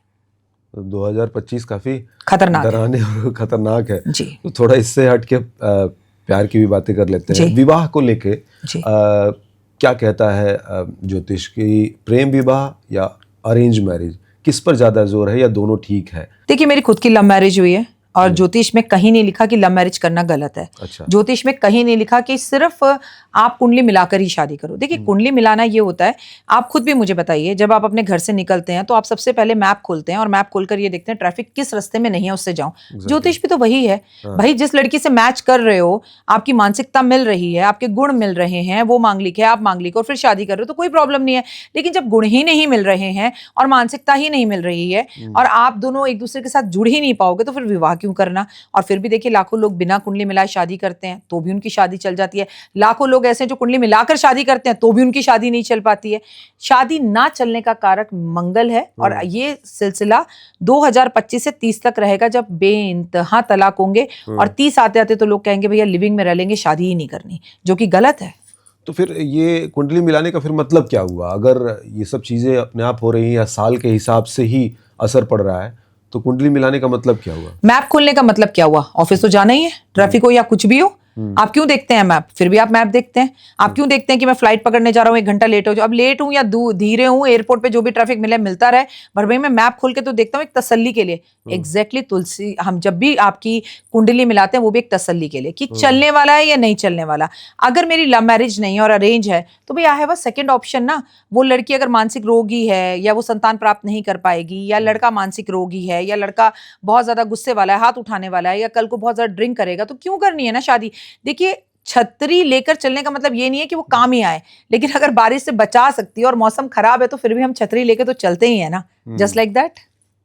2025 काफी खतरनाक है। डराने और खतरनाक है जी। तो थोड़ा इससे हट के प्यार की भी बातें कर लेते हैं। जी। विवाह को लेके जी। क्या कहता है ज्योतिष की, प्रेम विवाह या अरेंज मैरिज, किस पर ज्यादा जोर है या दोनों ठीक है? देखिए मेरी खुद की लव मैरिज हुई है, और ज्योतिष में कहीं नहीं लिखा कि लव मैरिज करना गलत है। अच्छा। ज्योतिष में कहीं नहीं लिखा कि सिर्फ आप कुंडली मिलाकर ही शादी करो। देखिए कुंडली मिलाना ये होता है, आप खुद भी मुझे बताइए, जब आप अपने घर से निकलते हैं तो आप सबसे पहले मैप खोलते हैं, और मैप खोलकर ये देखते हैं ट्रैफिक किस रास्ते में नहीं है, उससे जाऊं। ज्योतिष भी तो वही है भाई, जिस लड़की से मैच कर रहे हो, आपकी मानसिकता मिल रही है, आपके गुण मिल रहे हैं, वो मांगलिक है, आप मांगलिक, और फिर शादी कर रहे हो तो कोई प्रॉब्लम नहीं है। लेकिन जब गुण ही नहीं मिल रहे हैं और मानसिकता ही नहीं मिल रही है, और आप दोनों एक दूसरे के साथ जुड़ ही नहीं पाओगे, तो फिर विवाह क्यों करना? और फिर भी देखिए लाखों लोग बिना कुंडली मिलाए शादी करते हैं तो भी उनकी शादी चल जाती है। लाखों लोग ऐसे हैं जो कुंडली मिलाकर शादी करते हैं तो भी उनकी शादी नहीं चल पाती है। शादी ना चलने का कारक मंगल है, और ये सिलसिला 2025 से 30 तक रहेगा, जब बेइंतहा तलाक होंगे। और 30 आते आते तो लोग कहेंगे भैया लिविंग में रह लेंगे, शादी ही नहीं करनी, जो कि गलत है। तो फिर ये कुंडली मिलाने का फिर मतलब क्या हुआ? अगर ये सब चीजें अपने आप हो रही हैं या साल के हिसाब से ही असर पड़ रहा है, तो कुंडली मिलाने का मतलब क्या हुआ? मैप खोलने का मतलब क्या हुआ? ऑफिस तो जाना ही है, ट्रैफिक हो या कुछ भी हो, आप क्यों देखते हैं मैप? फिर भी आप मैप देखते हैं। आप क्यों देखते हैं कि मैं फ्लाइट पकड़ने जा रहा हूँ, 1 घंटा लेट हो जाऊँ, अब लेट हूँ या धीरे हूँ, एयरपोर्ट पे जो भी ट्रैफिक मिले मिलता रहे, पर भाई मैं मैप खोल के तो देखता हूँ एक तसल्ली के लिए। एग्जैक्टली तुलसी, हम जब भी आपकी कुंडली मिलाते हैं वो भी एक तसल्ली के लिए कि चलने वाला है या नहीं चलने वाला। अगर मेरी लव मैरिज नहीं और अरेंज है तो भाई I have a second option ना। वो लड़की अगर मानसिक रोगी है, या वो संतान प्राप्त नहीं कर पाएगी, या लड़का मानसिक रोगी है, या लड़का बहुत ज्यादा गुस्से वाला है, हाथ उठाने वाला है, या कल को बहुत ज्यादा ड्रिंक करेगा, तो क्यों करनी है ना शादी? देखिए छतरी लेकर चलने का मतलब ये नहीं है कि वो काम ही आए, लेकिन अगर बारिश से बचा सकती है और मौसम खराब है तो फिर भी हम छतरी लेके तो चलते ही है ना, जस्ट लाइक दैट।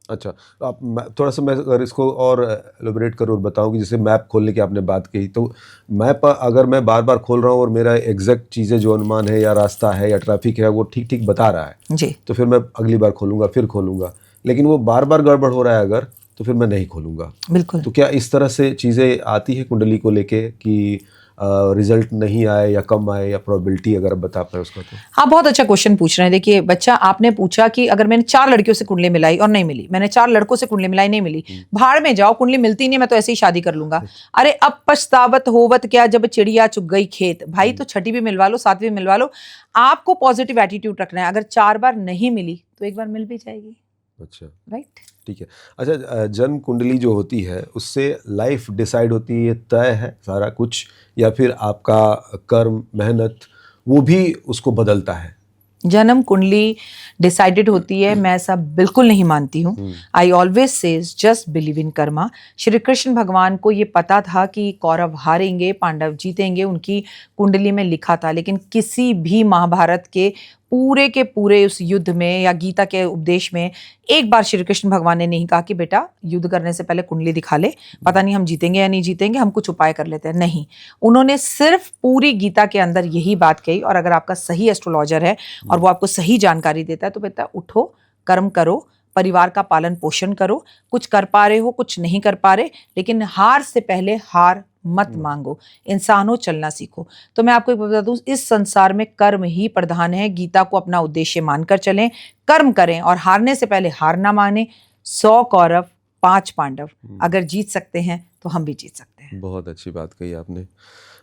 अच्छा, आप थोड़ा सा मैं अगर इसको और एलोबरेट करूँ और बताऊँ कि जैसे मैप खोलने की आपने बात कही, तो मैप अगर मैं बार बार खोल रहा हूँ और मेरा एग्जैक्ट चीज़ें जो अनुमान है या रास्ता है या ट्रैफिक है वो ठीक ठीक बता रहा है जी, तो फिर मैं अगली बार खोलूँगा, फिर खोलूँगा। लेकिन वो बार बार गड़बड़ हो रहा है अगर, तो फिर मैं नहीं खोलूँगा। बिल्कुल। तो क्या इस तरह से चीज़ें आती है कुंडली को लेके कि रिजल्ट नहीं आए या कम आए, या प्रोबेबिलिटी अगर आप बता पाए उसका तो। हाँ, बहुत अच्छा क्वेश्चन पूछ रहे हैं। देखिए बच्चा, आपने पूछा कि अगर मैंने 4 लड़कियों से कुंडली मिलाई और नहीं मिली, मैंने 4 लड़कों से कुंडली मिलाई नहीं मिली, भाड़ में जाओ, कुंडली मिलती नहीं, मैं तो ऐसे ही शादी कर लूंगा। अरे अब पछतावत होवत क्या जब चिड़िया चुग गई खेत। भाई तो छठी भी मिलवा लो, 7वीं भी मिलवा लो। आपको पॉजिटिव एटीट्यूड रखना है। अगर 4 बार नहीं मिली तो एक बार मिल भी जाएगी। अच्छा, राइट। ठीक है। अच्छा, जन्म कुंडली जो होती है उससे लाइफ डिसाइड होती है, तय है सारा कुछ, या फिर आपका कर्म, मेहनत, वो भी उसको बदलता है? जन्म कुंडली डिसाइडेड होती है, मैं ऐसा बिल्कुल नहीं मानती हूँ। I always says just believe in Karma. Shri Krishna भगवान को ये पता था कि कौरव हारेंगे, पांडव जीतेंगे, उनकी कुंडली में लिखा था। लेकिन किसी भी महाभारत के पूरे उस युद्ध में या गीता के उपदेश में एक बार श्री कृष्ण भगवान ने नहीं कहा कि बेटा युद्ध करने से पहले कुंडली दिखा ले, पता नहीं हम जीतेंगे या नहीं जीतेंगे, हम कुछ उपाय कर लेते हैं। नहीं, उन्होंने सिर्फ पूरी गीता के अंदर यही बात कही। और अगर आपका सही एस्ट्रोलॉजर है और वो आपको सही जानकारी देता है तो बेटा उठो, कर्म करो, परिवार का पालन पोषण करो। कुछ कर पा रहे हो, कुछ नहीं कर पा रहे, लेकिन हार से पहले हार मत मांगो, इंसान हो, चलना सीखो। तो मैं आपको एक बता दूं, इस संसार में कर्म ही प्रधान है। गीता को अपना उद्देश्य मानकर चलें, कर्म करें और हारने से पहले हार ना माने। 100 कौरव 5 पांडव, अगर जीत सकते हैं तो हम भी जीत सकते हैं। बहुत अच्छी बात कही आपने।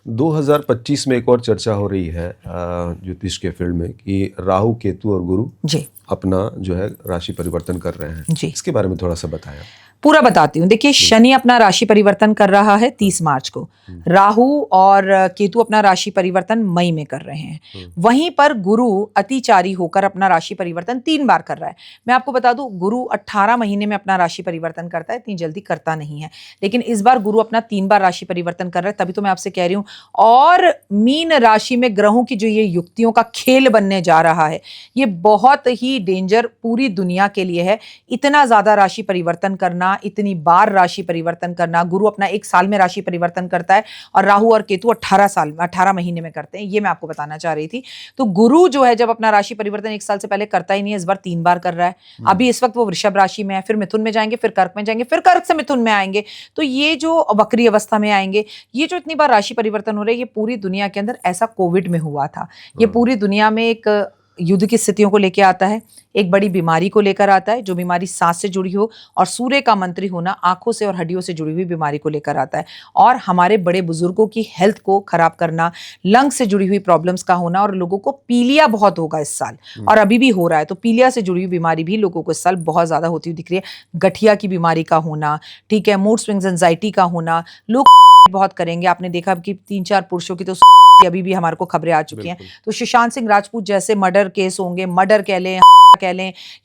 2025 में एक और चर्चा हो रही है ज्योतिष के फील्ड में कि राहु, केतु और गुरु जी अपना जो है राशि परिवर्तन कर रहे हैं। जी, इसके बारे में थोड़ा सा बताया। पूरा बताती हूँ। देखिए, शनि अपना राशि परिवर्तन कर रहा है 30 मार्च को। राहु और केतु अपना राशि परिवर्तन मई में कर रहे हैं। वहीं पर गुरु अतिचारी होकर अपना राशि परिवर्तन 3 बार कर रहा है। मैं आपको बता दूं, गुरु 18 महीने में अपना राशि परिवर्तन करता है, इतनी जल्दी करता नहीं है। लेकिन इस बार गुरु अपना 3 बार राशि परिवर्तन कर रहा है, तभी तो मैं आपसे कह रही हूँ। और मीन राशि में ग्रहों की जो ये युक्तियों का खेल बनने जा रहा है, ये बहुत ही डेंजर पूरी दुनिया के लिए है। इतना ज्यादा राशि परिवर्तन करना, इतनी बार राशि परिवर्तन करना। गुरु अपना 1 साल में राशि परिवर्तन करता है और राहु और केतु 18 महीने में करते हैं। ये मैं आपको बताना चाह रही थी। तो गुरु जो है जब अपना राशि परिवर्तन 1 साल से पहले करता ही नहीं है, इस बार 3 बार कर रहा है। अभी इस वक्त वो वृषभ राशि में है, फिर मिथुन में जाएंगे, फिर कर्क में जाएंगे, फिर कर्क से मिथुन में आएंगे। तो ये जो वक्री अवस्था में आएंगे, ये जो इतनी बार राशि परिवर्तन हो रहे हैं, ये पूरी दुनिया के अंदर ऐसा कोविड में हुआ था। ये पूरी दुनिया में एक युद्ध की स्थितियों को लेकर आता है, एक बड़ी बीमारी को लेकर आता है, जो बीमारी सांस से जुड़ी हो, और सूर्य का मंत्री होना आंखों से और हड्डियों से जुड़ी हुई बीमारी को लेकर आता है। और हमारे बड़े बुजुर्गों की हेल्थ को खराब करना, लंग से जुड़ी हुई प्रॉब्लम्स का होना, और लोगों को पीलिया बहुत होगा इस साल, और अभी भी हो रहा है। तो पीलिया से जुड़ी हुई बीमारी भी लोगों को इस साल बहुत ज्यादा होती हुई दिख रही है। गठिया की बीमारी का होना, ठीक है, मूड स्विंग्स, एंजाइटी का होना, लोग बहुत करेंगे। आपने देखा कि 3-4 पुरुषों की तो अभी भी हमारे को खबरें आ चुकी हैं। तो सुशांत सिंह राजपूत जैसे मर्डर केस होंगे, मर्डर कह लें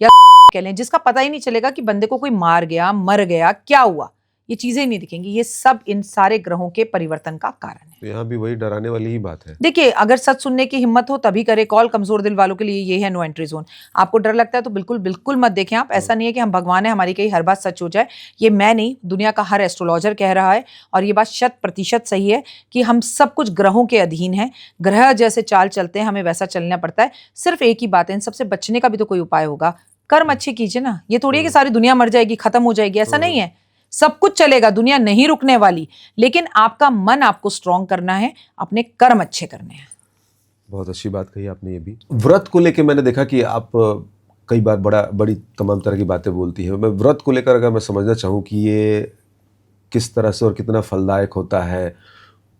या कह लें, जिसका पता ही नहीं चलेगा कि बंदे को कोई मार गया, मर गया, क्या हुआ, ये चीजें ही नहीं दिखेंगी। ये सब इन सारे ग्रहों के परिवर्तन का कारण है। तो यहाँ भी वही डराने वाली ही बात है। देखिए, अगर सच सुनने की हिम्मत हो तभी करे कॉल। कमजोर दिल वालों के लिए ये है नो एंट्री जोन। आपको डर लगता है तो बिल्कुल बिल्कुल मत देखें आप। ऐसा नहीं है कि हम भगवान है, हमारी कहीं हर बात सच हो जाए। ये मैं नहीं, दुनिया का हर एस्ट्रोलॉजर कह रहा है, और ये बात 100% सही है कि हम सब कुछ ग्रहों के अधीन है। ग्रह जैसे चाल चलते हैं, हमें वैसा चलना पड़ता है। सिर्फ एक ही बात है, इन सबसे बचने का भी तो कोई उपाय होगा। कर्म अच्छे कीजिए ना। ये थोड़ी है कि सारी दुनिया मर जाएगी, खत्म हो जाएगी, ऐसा नहीं है। सब कुछ चलेगा, दुनिया नहीं रुकने वाली, लेकिन आपका मन आपको स्ट्रांग करना है, अपने कर्म अच्छे करने हैं। बहुत अच्छी बात कही आपने। ये भी व्रत को लेके मैंने देखा कि आप कई बार बड़ी तमाम तरह की बातें बोलती हैं। मैं व्रत को लेकर अगर मैं समझना चाहूँ कि ये किस तरह से और कितना फलदायक होता है,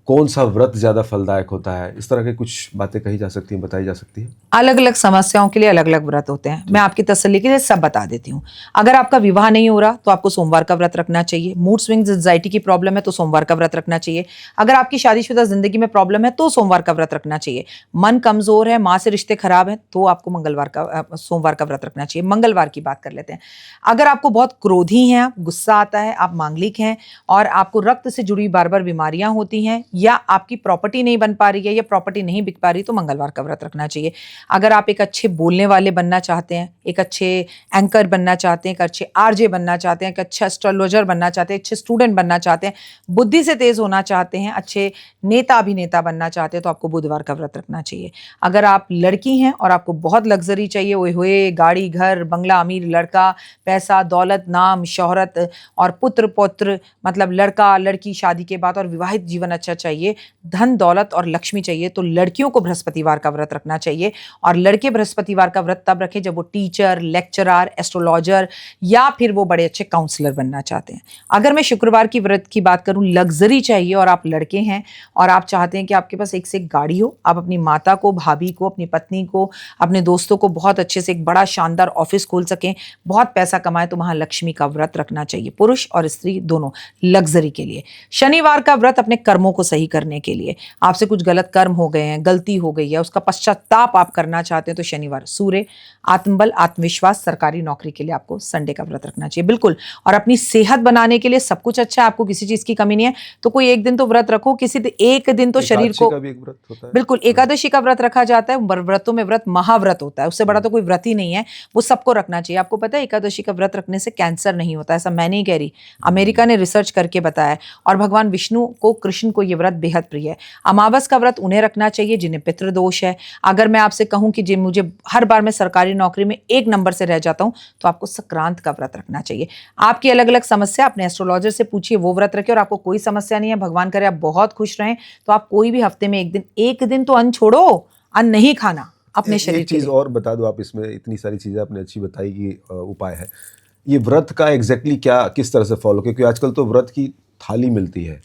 कौन सा व्रत ज़्यादा फलदायक होता है, इस तरह की कुछ बातें कही जा सकती हैं, बताई जा सकती हैं। अलग अलग समस्याओं के लिए अलग अलग व्रत होते हैं। मैं आपकी तसल्ली के लिए सब बता देती हूँ। अगर आपका विवाह नहीं हो रहा तो आपको सोमवार का व्रत रखना चाहिए। मूड स्विंग्स, एंजाइटी की प्रॉब्लम है तो सोमवार का व्रत रखना चाहिए। अगर आपकी शादीशुदा जिंदगी में प्रॉब्लम है तो सोमवार का व्रत रखना चाहिए। मन कमजोर है, माँ से रिश्ते खराब हैं, तो आपको सोमवार का व्रत रखना चाहिए। मंगलवार की बात कर लेते हैं। अगर आपको बहुत क्रोधी हैं, गुस्सा आता है, आप मांगलिक हैं और आपको रक्त से जुड़ी बार बार बीमारियां होती हैं, या आपकी प्रॉपर्टी नहीं बन पा रही है, या प्रॉपर्टी नहीं बिक पा रही, तो मंगलवार का व्रत रखना चाहिए। अगर आप एक अच्छे बोलने वाले बनना चाहते हैं, एक अच्छे एंकर बनना चाहते हैं, एक अच्छे आरजे बनना चाहते हैं, एक अच्छा एस्ट्रोलॉजर बनना चाहते हैं, अच्छे स्टूडेंट बनना चाहते हैं, बुद्धि से तेज होना चाहते हैं, अच्छे नेता अभिनेता बनना चाहते हैं, तो आपको बुधवार का व्रत रखना चाहिए। अगर आप लड़की हैं और आपको बहुत लग्जरी चाहिए, ओए होए, गाड़ी, घर, बंगला, अमीर लड़का, पैसा, दौलत, नाम, शोहरत और पुत्र पौत्र, मतलब लड़का लड़की शादी के बाद और विवाहित जीवन अच्छा चाहिए, धन दौलत और लक्ष्मी चाहिए, तो लड़कियों को बृहस्पतिवार का व्रत रखना चाहिए। और लड़के बृहस्पतिवार का व्रत तब रखें जब वो टीचर, लेक्चरर, एस्ट्रोलॉजर या फिर वो बड़े अच्छे काउंसलर बनना चाहते हैं। अगर मैं शुक्रवार की व्रत की बात करूं, लग्जरी चाहिए और आप लड़के हैं और आप चाहते हैं कि आपके पास एक से एक गाड़ी हो, आप अपनी माता को, भाभी को, अपनी पत्नी को, अपने दोस्तों को बहुत अच्छे से एक बड़ा शानदार ऑफिस खोल सकें, बहुत पैसा कमाए, तो वहां लक्ष्मी का व्रत रखना चाहिए, पुरुष और स्त्री दोनों, लग्जरी के लिए। शनिवार का व्रत अपने कर्मों को सही करने के लिए, आपसे कुछ गलत कर्म हो गए हैं, गलती हो गई है, उसका पश्चाताप आप करना चाहते हैं, तो शनिवार। सूर्य, आत्मबल, आत्मविश्वास, सरकारी नौकरी के लिए आपको संडे का व्रत रखना चाहिए, बिल्कुल। और अपनी सेहत बनाने के लिए सब कुछ अच्छा है, आपको किसी चीज की कमी नहीं है, तो कोई एक दिन तो व्रत रखो, एक दिन तो शरीर को, का भी एक व्रत होता है। बिल्कुल, एकादशी का व्रत रखा जाता है, व्रतों में व्रत महाव्रत होता है, उससे बड़ा तो कोई व्रत ही नहीं है, वो सबको रखना चाहिए। आपको पता है एकादशी का व्रत रखने से कैंसर नहीं होता, ऐसा मैं नहीं कह रही, अमेरिका ने रिसर्च करके बताया है। और भगवान विष्णु को, कृष्ण को ये व्रत बेहद प्रिय है। अमावस का व्रत उन्हें रखना चाहिए जिन्हें पितृदोष है। अगर मैं आपसे कहूं कि जी मुझे हर बार मैं सरकारी नौकरी में 1 नंबर से रह जाता हूं, तो आपको संक्रांत का व्रत रखना चाहिए। आपकी अलग अलग समस्या अपने एस्ट्रोलॉजर से पूछिए, वो व्रत रखे, और आपको कोई समस्या नहीं है, भगवान करे आप बहुत खुश रहें, तो आप कोई भी हफ्ते में एक दिन तो अन्न छोड़ो, अन्न नहीं खाना अपने शरीर एक के चीज लिए। और बता दो आप, इसमें इतनी सारी चीजें आपने अच्छी बताई कि उपाय है, ये व्रत का एग्जैक्टली क्या किस तरह से फॉलो, क्योंकि आजकल तो व्रत की थाली मिलती है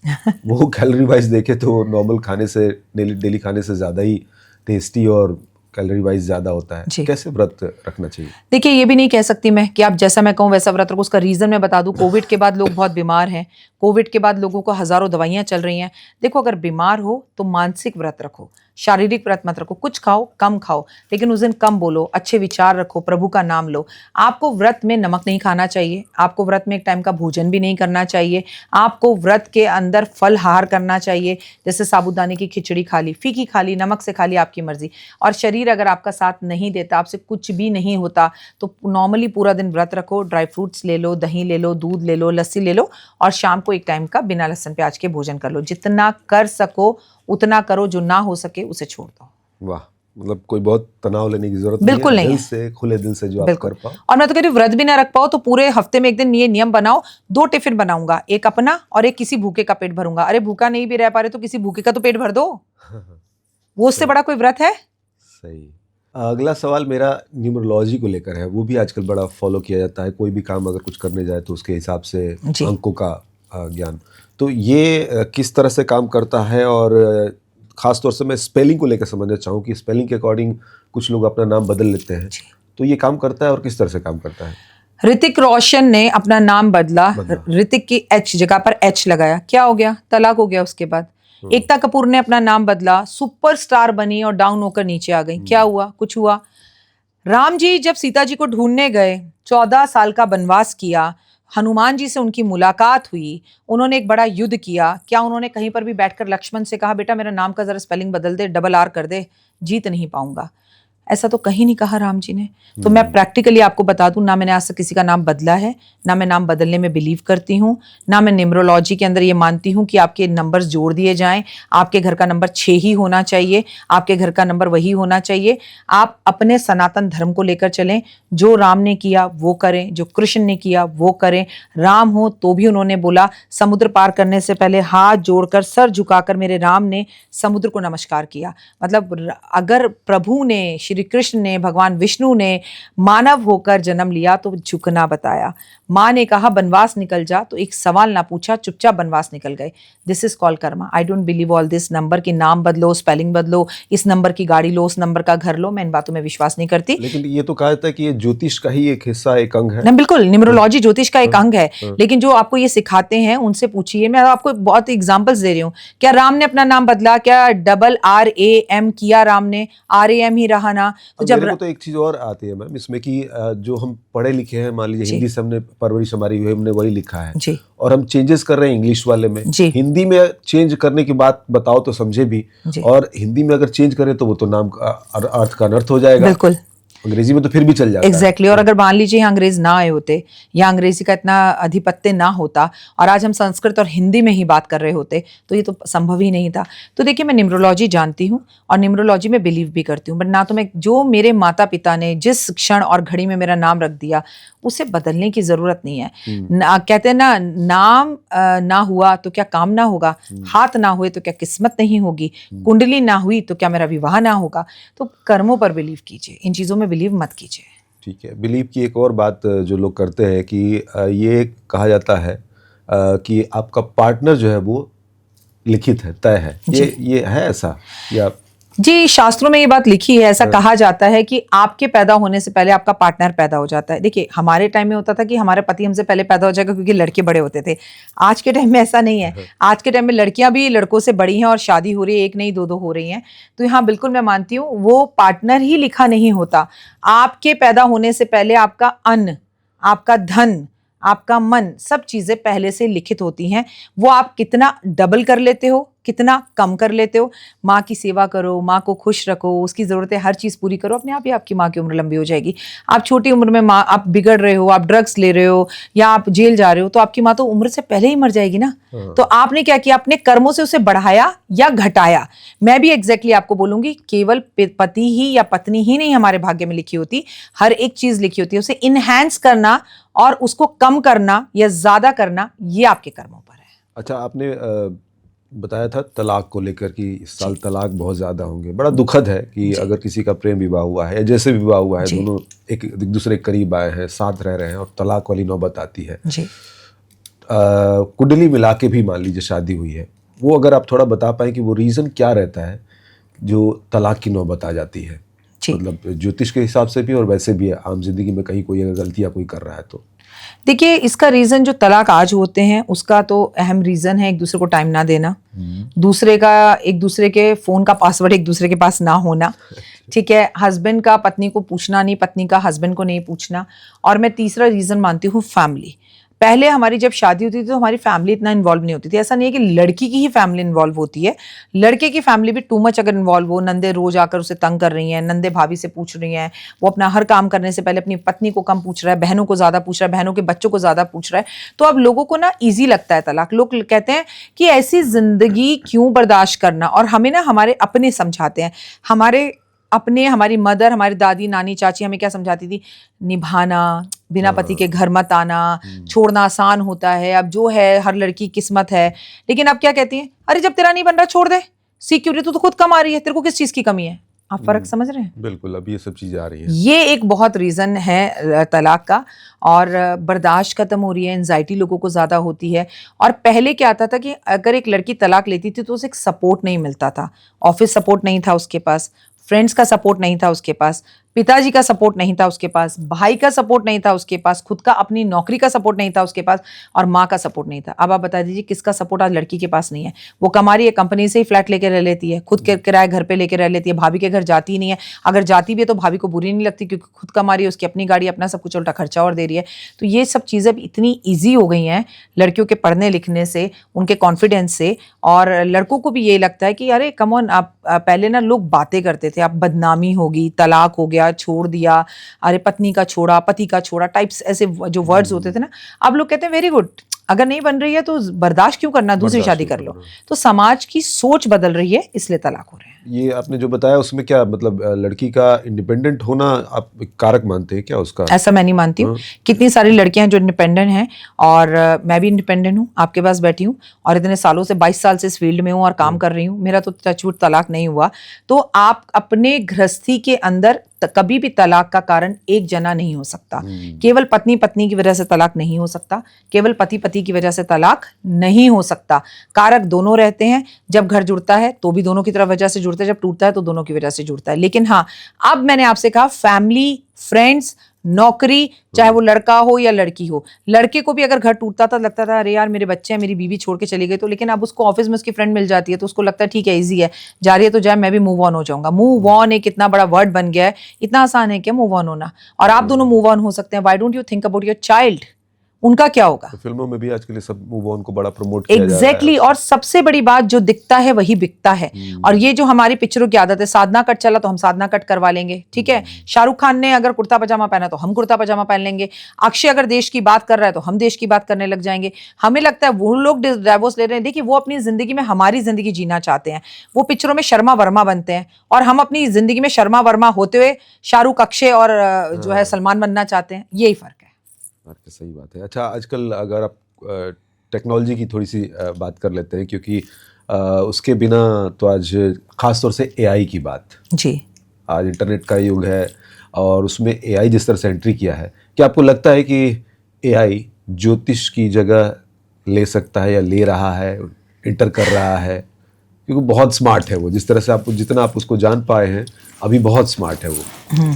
वो कैलोरी वाइज देखे तो नॉर्मल खाने से, डेली खाने से ज्यादा ही टेस्टी और कैलोरी वाइज ज्यादा होता है। कैसे व्रत रखना चाहिए? देखिए, ये भी नहीं कह सकती मैं कि आप जैसा मैं कहूँ वैसा व्रत रखो। उसका रीजन मैं बता दूं, कोविड के बाद लोग बहुत बीमार हैं, कोविड के बाद लोगों को हजारों दवाइयां चल रही हैं। देखो, अगर बीमार हो तो मानसिक व्रत रखो, शारीरिक व्रत मत रखो। कुछ खाओ, कम खाओ, लेकिन उस दिन कम बोलो, अच्छे विचार रखो, प्रभु का नाम लो। आपको व्रत में नमक नहीं खाना चाहिए, आपको व्रत में एक टाइम का भोजन भी नहीं करना चाहिए, आपको व्रत के अंदर फलहार करना चाहिए, जैसे साबूदाने की खिचड़ी खा ली, फीकी खा ली, नमक से खा ली, आपकी मर्जी। और शरीर अगर आपका साथ नहीं देता, आपसे कुछ भी नहीं होता, तो नॉर्मली पूरा दिन व्रत रखो, ड्राई फ्रूट्स ले लो, दही ले लो, दूध ले लो, लस्सी ले लो, और शाम को एक टाइम का बिना लहसुन प्याज के भोजन कर लो। जितना कर सको उतना करो, जो ना हो सके उसे छोड़ दो। वाह, मतलब कोई बहुत तनाव लेने की जरूरत बिल्कुल नहीं है, दिल से, खुले दिल से जो आप कर पाओ। और मैं तो कहती हूँ व्रत भी ना रख पाओ तो पूरे हफ्ते में एक दिन ये नियम बनाओ, 2 टिफिन बनाऊंगा, एक अपना और एक किसी भूखे का पेट भरूंगा। अरे भूखा नहीं भी रह पा रहे तो किसी भूखे का तो पेट भर दो, वो उससे बड़ा कोई व्रत है? सही। अगला सवाल मेरा न्यूमरोलॉजी को लेकर है, वो भी आजकल बड़ा फॉलो किया जाता है, कोई भी काम अगर कुछ करने जाए तो उसके हिसाब से अंकों का ज्ञान, तो ये किस तरह से काम करता है? और खास तौर से मैं स्पेलिंग को लेकर समझना चाहूँ कि स्पेलिंग के अकॉर्डिंग कुछ लोग अपना नाम बदल लेते हैं, तो ये काम करता है और किस तरह से काम करता है? ऋतिक रोशन ने अपना नाम बदला, ऋतिक की एच जगह पर एच लगाया, क्या हो गया? तलाक हो गया। उसके बाद एकता कपूर ने अपना नाम बदला, सुपरस्टार बनी और डाउन होकर नीचे आ गई, क्या हुआ? कुछ हुआ? राम जी जब सीता जी को ढूंढने गए, 14 साल का वनवास किया, हनुमान जी से उनकी मुलाकात हुई, उन्होंने एक बड़ा युद्ध किया, क्या उन्होंने कहीं पर भी बैठकर लक्ष्मण से कहा बेटा मेरा नाम का जरा स्पेलिंग बदल दे, डबल आर कर दे, जीत नहीं पाऊंगा? ऐसा तो कहीं नहीं कहा राम जी ने। तो मैं प्रैक्टिकली आपको बता दूं, ना मैंने आज तक किसी का नाम बदला है, ना मैं नाम बदलने में बिलीव करती हूँ, ना मैं न्यूमरोलॉजी के अंदर ये मानती हूँ कि आपके नंबर्स जोड़ दिए जाएं। आपके घर का नंबर 6 ही होना चाहिए, आपके घर का नंबर वही होना चाहिए। आप अपने सनातन धर्म को लेकर चलें, जो राम ने किया वो करें, जो कृष्ण ने किया वो करें। राम हो तो भी उन्होंने बोला समुद्र पार करने से पहले हाथ जोड़कर, सर झुकाकर मेरे राम ने समुद्र को नमस्कार किया। मतलब अगर प्रभु ने, श्री कृष्ण ने, भगवान विष्णु ने मानव होकर जन्म लिया तो झुकना बताया। माँ ने कहा बनवास निकल जा, तो एक सवाल ना पूछा, चुपचाप बनवास निकल गए। This is called Karma. I don't believe all this number की नाम बदलो, स्पेलिंग बदलो, इस नंबर की गाड़ी लो, उस नंबर का घर लो, मैं इन बातों में विश्वास नहीं करती। लेकिन ये तो कहा जाता है कि ये ज्योतिष का ही एक हिस्सा, एक अंग है। नहीं, बिल्कुल, न्यूमरोलॉजी ज्योतिष का एक अंग है, लेकिन जो आपको ये सिखाते हैं उनसे पूछिए। मैं आपको बहुत एग्जांपल्स दे रही हूँ। क्या राम ने अपना नाम बदला? क्या डबल RAM किया राम ने? RAM ही रहा ना। तो जब मेरे को तो एक चीज और आती है मैम इसमें कि जो हम पढ़े लिखे हैं, मान लीजिए हिंदी से हमने परवरिश हमारी हुई, हमने वही लिखा है जी, और हम चेंजेस कर रहे हैं इंग्लिश वाले में। हिंदी में चेंज करने की बात बताओ तो समझे भी, और हिंदी में अगर चेंज करें तो वो तो नाम का अर्थ का अनर्थ हो जाएगा। बिल्कुल। अंग्रेजी में तो फिर भी चल जाता है। एग्जैक्टली और अगर मान लीजिए यहाँ अंग्रेज ना आए होते या अंग्रेजी का इतना आधिपत्य ना होता और आज हम संस्कृत और हिंदी में ही बात कर रहे होते तो ये तो संभव ही नहीं था। तो देखिए मैं न्यूमरोलॉजी जानती हूँ और न्यूमरोलॉजी में बिलीव भी करती हूँ, बट ना तो मैं जो मेरे माता पिता ने जिस क्षण और घड़ी में मेरा नाम रख दिया उसे बदलने की जरूरत नहीं है। कहते हैं ना, नाम ना हुआ तो क्या काम ना होगा, हाथ ना हुए तो क्या किस्मत नहीं होगी, कुंडली ना हुई तो क्या मेरा विवाह ना होगा। तो कर्मों पर बिलीव कीजिए, इन चीजों में बिलीव मत कीजिए। ठीक है। बिलीव की एक और बात जो लोग करते हैं कि ये कहा जाता है कि आपका पार्टनर जो है वो लिखित है, तय है। ये है ऐसा या? जी, शास्त्रों में ये बात लिखी है, ऐसा कहा जाता है कि आपके पैदा होने से पहले आपका पार्टनर पैदा हो जाता है। देखिए हमारे टाइम में होता था कि हमारा पति हमसे पहले पैदा हो जाएगा क्योंकि लड़के बड़े होते थे। आज के टाइम में ऐसा नहीं है। आज के टाइम में लड़कियां भी लड़कों से बड़ी हैं और शादी हो रही है, एक नहीं दो हो रही हैं। तो यहाँ बिल्कुल मैं मानती हूँ वो पार्टनर ही लिखा नहीं होता। आपके पैदा होने से पहले आपका अन्न, आपका धन, आपका मन, सब चीजें पहले से लिखित होती हैं। वो आप कितना डबल कर लेते हो, कितना कम कर लेते हो। माँ की सेवा करो, माँ को खुश रखो, उसकी ज़रूरतें हर चीज़ पूरी करो, अपने आप ही आपकी माँ की उम्र लंबी हो जाएगी। आप छोटी उम्र में माँ आप बिगड़ रहे हो, आप ड्रग्स ले रहे हो या आप जेल जा रहे हो तो आपकी माँ तो उम्र से पहले ही मर जाएगी ना। तो आपने क्या किया, अपने कर्मों से उसे बढ़ाया या घटाया। मैं भी एग्जैक्टली आपको बोलूंगी, केवल पति ही या पत्नी ही नहीं हमारे भाग्य में लिखी होती, हर एक चीज लिखी होती है। उसे इनहैंस करना और उसको कम करना या ज्यादा करना, ये आपके कर्मों पर है। अच्छा, आपने बताया था तलाक को लेकर कि इस साल तलाक बहुत ज़्यादा होंगे। बड़ा दुखद है कि अगर किसी का प्रेम विवाह हुआ है या जैसे विवाह हुआ है, दोनों एक दूसरे के करीब आए हैं, साथ रह रहे हैं और तलाक वाली नौबत आती है। कुंडली मिला के भी मान लीजिए शादी हुई है, वो अगर आप थोड़ा बता पाएं कि वो रीज़न क्या रहता है जो तलाक की नौबत आ जाती है, मतलब ज्योतिष के हिसाब से भी और वैसे भी आम जिंदगी में कहीं कोई अगर गलतियाँ कोई कर रहा है तो? देखिए इसका रीजन जो तलाक आज होते हैं उसका तो अहम रीजन है एक दूसरे को टाइम ना देना, दूसरे का एक दूसरे के फोन का पासवर्ड एक दूसरे के पास ना होना, ठीक है, हस्बैंड का पत्नी को पूछना नहीं, पत्नी का हस्बैंड को नहीं पूछना। और मैं तीसरा रीजन मानती हूँ फैमिली। पहले हमारी जब शादी होती थी तो हमारी फैमिली इतना इन्वॉल्व नहीं होती थी। ऐसा नहीं है कि लड़की की ही फैमिली इन्वॉल्व होती है, लड़के की फैमिली भी टू मच अगर इन्वॉल्व हो, नंदे रोज आकर उसे तंग कर रही हैं, नंदे भाभी से पूछ रही हैं, वो अपना हर काम करने से पहले अपनी पत्नी को कम पूछ रहा है, बहनों को ज्यादा पूछ रहा है, बहनों के बच्चों को ज्यादा पूछ रहा है, तो अब लोगों को ना ईजी लगता है तलाक। लोग कहते हैं कि ऐसी जिंदगी क्यों बर्दाश्त करना। और हमें ना हमारे अपने समझाते हैं, हमारे अपने, हमारी मदर, हमारी दादी, नानी, चाची हमें क्या समझाती थी, निभाना, बिना पति के घर मत आना, छोड़ना आसान होता है, अब जो है हर लड़की किस्मत है। लेकिन अब क्या कहती हैं, अरे जब तेरा नहीं बन रहा छोड़ दे, सीख क्यों रही, तू तो खुद कमा रही है, तेरे को किस चीज की कमी है। आप फर्क समझ रहे हैं? बिल्कुल, अब ये सब चीजें आ रही हैं। ये एक बहुत रीजन है तलाक का। और बर्दाश्त खत्म हो रही है, एंजाइटी लोगों को ज्यादा होती है। और पहले क्या आता था कि अगर एक लड़की तलाक लेती थी तो उसे एक सपोर्ट नहीं मिलता था, ऑफिस सपोर्ट नहीं था उसके पास, फ्रेंड्स का सपोर्ट नहीं था उसके पास, पिताजी का सपोर्ट नहीं था उसके पास, भाई का सपोर्ट नहीं था उसके पास, खुद का अपनी नौकरी का सपोर्ट नहीं था उसके पास, और माँ का सपोर्ट नहीं था। अब आप बता दीजिए किसका सपोर्ट आज लड़की के पास नहीं है। वो कमा रही है, कंपनी से ही फ्लैट लेके रह लेती है, खुद के किराए घर पे लेके रह लेती है, भाभी के घर जाती ही नहीं है। अगर जाती भी है तो भाभी को बुरी नहीं लगती क्योंकि खुद कमा रही है, उसकी अपनी गाड़ी, अपना सब कुछ, उल्टा खर्चा और दे रही है। तो ये सब चीज़ें इतनी ईजी हो गई हैं लड़कियों के पढ़ने लिखने से, उनके कॉन्फिडेंस से। और लड़कों को भी ये लगता है कि अरे कम ऑन, आप पहले ना लोग बातें करते थे, आप बदनामी होगी, तलाक हो गया, छोड़ दिया, अरे पत्नी का छोड़ा, पति का छोड़ा, टाइप्स ऐसे जो वर्ड्स होते थे ना, अब लोग कहते हैं वेरी गुड, अगर नहीं बन रही है तो बर्दाश्त क्यों करना, दूसरी शादी कर लो। तो समाज की सोच बदल रही है, इसलिए तलाक हो रहे हैं। ये आपने जो बताया उसमें क्या मतलब लड़की का इंडिपेंडेंट होना आप कारक मानते हैं क्या उसका? ऐसा मैं नहीं मानती हूँ। कितनी सारी लड़कियां हैं जो इंडिपेंडेंट हैं, और मैं भी इंडिपेंडेंट हूँ, आपके पास बैठी हूँ और इतने सालों से 22 साल से इस फील्ड में हूँ और काम कर रही हूँ, मेरा तो टचवुड तलाक नहीं हुआ। तो आप अपने गृहस्थी के अंदर कभी भी तलाक का कारण एक जना नहीं हो सकता। केवल पत्नी पत्नी की वजह से तलाक नहीं हो सकता, केवल पति पति की वजह से तलाक नहीं हो सकता। कारक दोनों रहते हैं। जब घर जुड़ता है तो भी दोनों की तरफ वजह से जुड़ता है, जब टूटता है तो दोनों की वजह से जुड़ता है। लेकिन हाँ, अब मैंने आपसे कहा फैमिली, फ्रेंड्स, नौकरी, चाहे वो लड़का हो या लड़की हो। लड़के को भी अगर घर टूटता था लगता था अरे यार मेरे बच्चे हैं, मेरी बीवी छोड़ के चली गई, तो लेकिन अब उसको ऑफिस में उसकी फ्रेंड मिल जाती है तो उसको लगता है ठीक है, इजी है, जा रही है तो जाए, मैं भी मूव ऑन हो जाऊंगा। मूव ऑन एक इतना बड़ा वर्ड बन गया है, इतना आसान है क्या मूव ऑन होना? और आप दोनों मूव ऑन हो सकते हैं। Why don't you think about your child? उनका क्या होगा? तो फिल्मों में भी आजकल ये सब मूव ऑन को बड़ा प्रमोट किया जा रहा है। एग्जैक्टली और सबसे बड़ी बात, जो दिखता है वही बिकता है। और ये जो हमारी पिक्चरों की आदत है, साधना कट चला तो हम साधना कट करवा लेंगे, ठीक है। शाहरुख खान ने अगर कुर्ता पजामा पहना तो हम कुर्ता पजामा पहन लेंगे। अक्षय अगर देश की बात कर रहा है तो हम देश की बात करने लग जाएंगे। हमें लगता है वो लोग डाइवोर्स ले रहे हैं, देखिए वो अपनी जिंदगी में हमारी जिंदगी जीना चाहते हैं। वो पिक्चरों में शर्मा वर्मा बनते हैं और हम अपनी जिंदगी में शर्मा वर्मा होते हुए शाहरुख, अक्षय और जो है सलमान बनना चाहते हैं। यही फर्क है। सही बात है। अच्छा, आजकल अगर आप टेक्नोलॉजी की थोड़ी सी बात कर लेते हैं, क्योंकि उसके बिना तो आज खास तौर से एआई की बात, जी, आज इंटरनेट का युग है और उसमें एआई जिस तरह से एंट्री किया है, क्या आपको लगता है कि एआई ज्योतिष की जगह ले सकता है या ले रहा है, इंटर कर रहा है? क्योंकि बहुत स्मार्ट है वो, जिस तरह से आप जितना आप उसको जान पाए हैं अभी बहुत स्मार्ट है वो।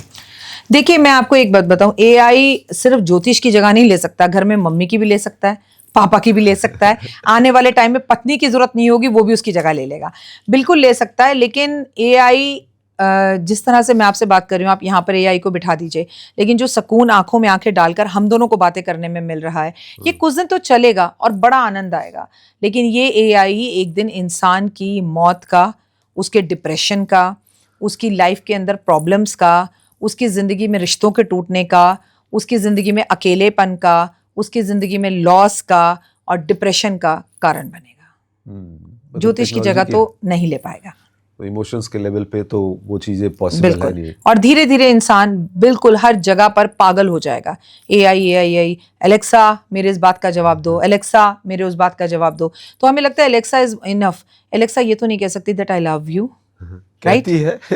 देखिए मैं आपको एक बात बताऊं, एआई सिर्फ ज्योतिष की जगह नहीं ले सकता, घर में मम्मी की भी ले सकता है, पापा की भी ले सकता है। आने वाले टाइम में पत्नी की जरूरत नहीं होगी, वो भी उसकी जगह ले लेगा, बिल्कुल ले सकता है। लेकिन एआई जिस तरह से मैं आपसे बात कर रही हूँ, आप यहाँ पर एआई को बिठा दीजिए, लेकिन जो सुकून आंखों में आंखें डालकर हम दोनों को बातें करने में मिल रहा है, ये कुछ दिन तो चलेगा और बड़ा आनंद आएगा। लेकिन ये एआई एक दिन इंसान की मौत का, उसके डिप्रेशन का, उसकी लाइफ के अंदर प्रॉब्लम्स का, उसकी ज़िंदगी में रिश्तों के टूटने का, उसकी ज़िंदगी में अकेलेपन का, उसकी ज़िंदगी में लॉस का और डिप्रेशन का कारण बनेगा। ज्योतिष की जगह तो नहीं ले पाएगा। तो इमोशंस के लेवल पे तो वो चीज़ें पॉसिबल है नहीं। और धीरे धीरे इंसान बिल्कुल हर जगह पर पागल हो जाएगा। एआई एआई एआई, एलेक्सा मेरे इस बात का जवाब दो, एलेक्सा मेरे उस बात का जवाब दो। तो हमें लगता है एलेक्सा इज इनफ। एलेक्सा ये तो नहीं कह सकती that I love you, right?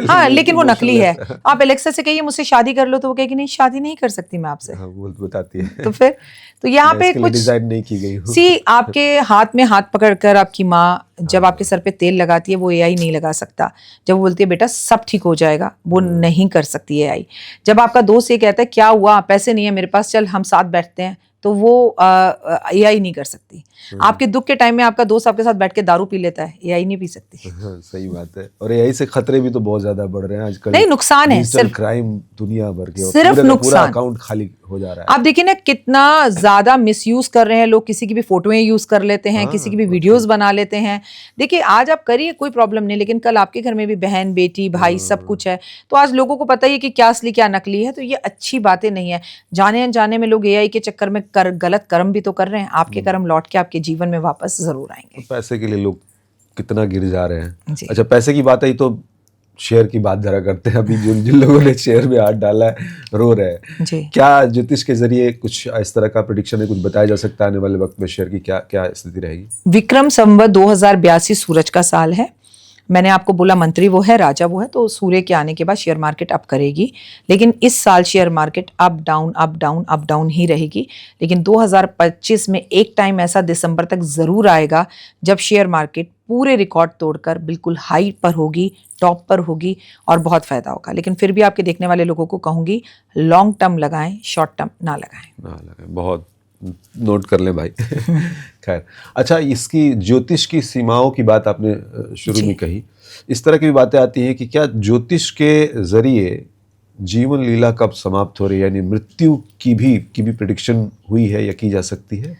हाँ, लेकिन वो नकली है। आप एलेक्सा से कहिए मुझसे शादी कर लो, तो वो कहेगी नहीं, शादी नहीं कर सकती मैं आपसे। हाँ, वो बताती है। तो फिर तो यहाँ पे कुछ डिजाइन नहीं की गई हूँ। सी, आपके हाथ में हाथ पकड़कर आपकी माँ जब आपके सर पे तेल लगाती है, वो एआई नहीं लगा सकता। जब वो बोलती है बेटा सब ठीक हो जाएगा, वो नहीं कर सकती एआई। जब आपका दोस्त ये कहता है क्या हुआ, पैसे नहीं है मेरे पास, चल हम साथ बैठते हैं, तो वो एआई नहीं कर सकती। आपके दुख के टाइम में आपका दोस्त आपके साथ बैठ के दारू पी लेता है, एआई नहीं पी सकती। सही बात है। और एआई से खतरे भी तो बहुत ज्यादा बढ़ रहे हैं आजकल। नहीं, नुकसान है, सिर्फ क्राइम दुनिया भर के, सिर्फ नुकसान। अकाउंट खाली हो जा रहा है। आप देखिए ना कितना ज्यादा मिसयूज कर रहे हैं लोग, किसी की भी फोटोएं यूज कर लेते हैं, किसी की भी वीडियोस बना लेते हैं। देखिए आज आप करिए कोई प्रॉब्लम नहीं, लेकिन कल आपके घर में भी बहन बेटी भाई सब कुछ है, तो आज लोगों को पता ही है कि क्या असली क्या नकली है। तो ये अच्छी बातें नहीं है। जाने अनजाने में लोग एआई के चक्कर में गलत कर्म भी तो कर रहे हैं। आपके कर्म लौट के आपके जीवन में वापस जरूर आएंगे। पैसे के लिए लोग कितना गिर जा रहे हैं। जी। अच्छा, पैसे की बात आई तो शेयर की बात जरा करते हैं। अभी जिन लोगों ने शेयर में हाथ डाला है रो रहे हैं जी। क्या ज्योतिष के जरिए कुछ इस तरह का प्रेडिक्शन है, कुछ बताया जा सकता है आने वाले वक्त में शेयर की क्या क्या स्थिति रहेगी? विक्रम संवत 2082 सूरज का साल है। मैंने आपको बोला मंत्री वो है, राजा वो है, तो सूर्य के आने के बाद शेयर मार्केट अप करेगी। लेकिन इस साल share market up down up down up down ही रहेगी। लेकिन 2025 में एक टाइम ऐसा दिसंबर तक जरूर आएगा जब शेयर मार्केट पूरे रिकॉर्ड तोड़कर बिल्कुल हाई पर होगी, टॉप पर होगी और बहुत फायदा होगा। लेकिन फिर भी आपके देखने वाले लोगों को कहूंगी लॉन्ग टर्म लगाएं, शॉर्ट टर्म ना लगाएं। बहुत नोट कर लें भाई। खैर, अच्छा, इसकी ज्योतिष की सीमाओं की बात आपने शुरू में कही। इस तरह की भी बातें आती हैं कि क्या ज्योतिष के जरिए जीवन लीला कब समाप्त हो रही है, यानी मृत्यु की भी प्रेडिक्शन हुई है या की जा सकती है?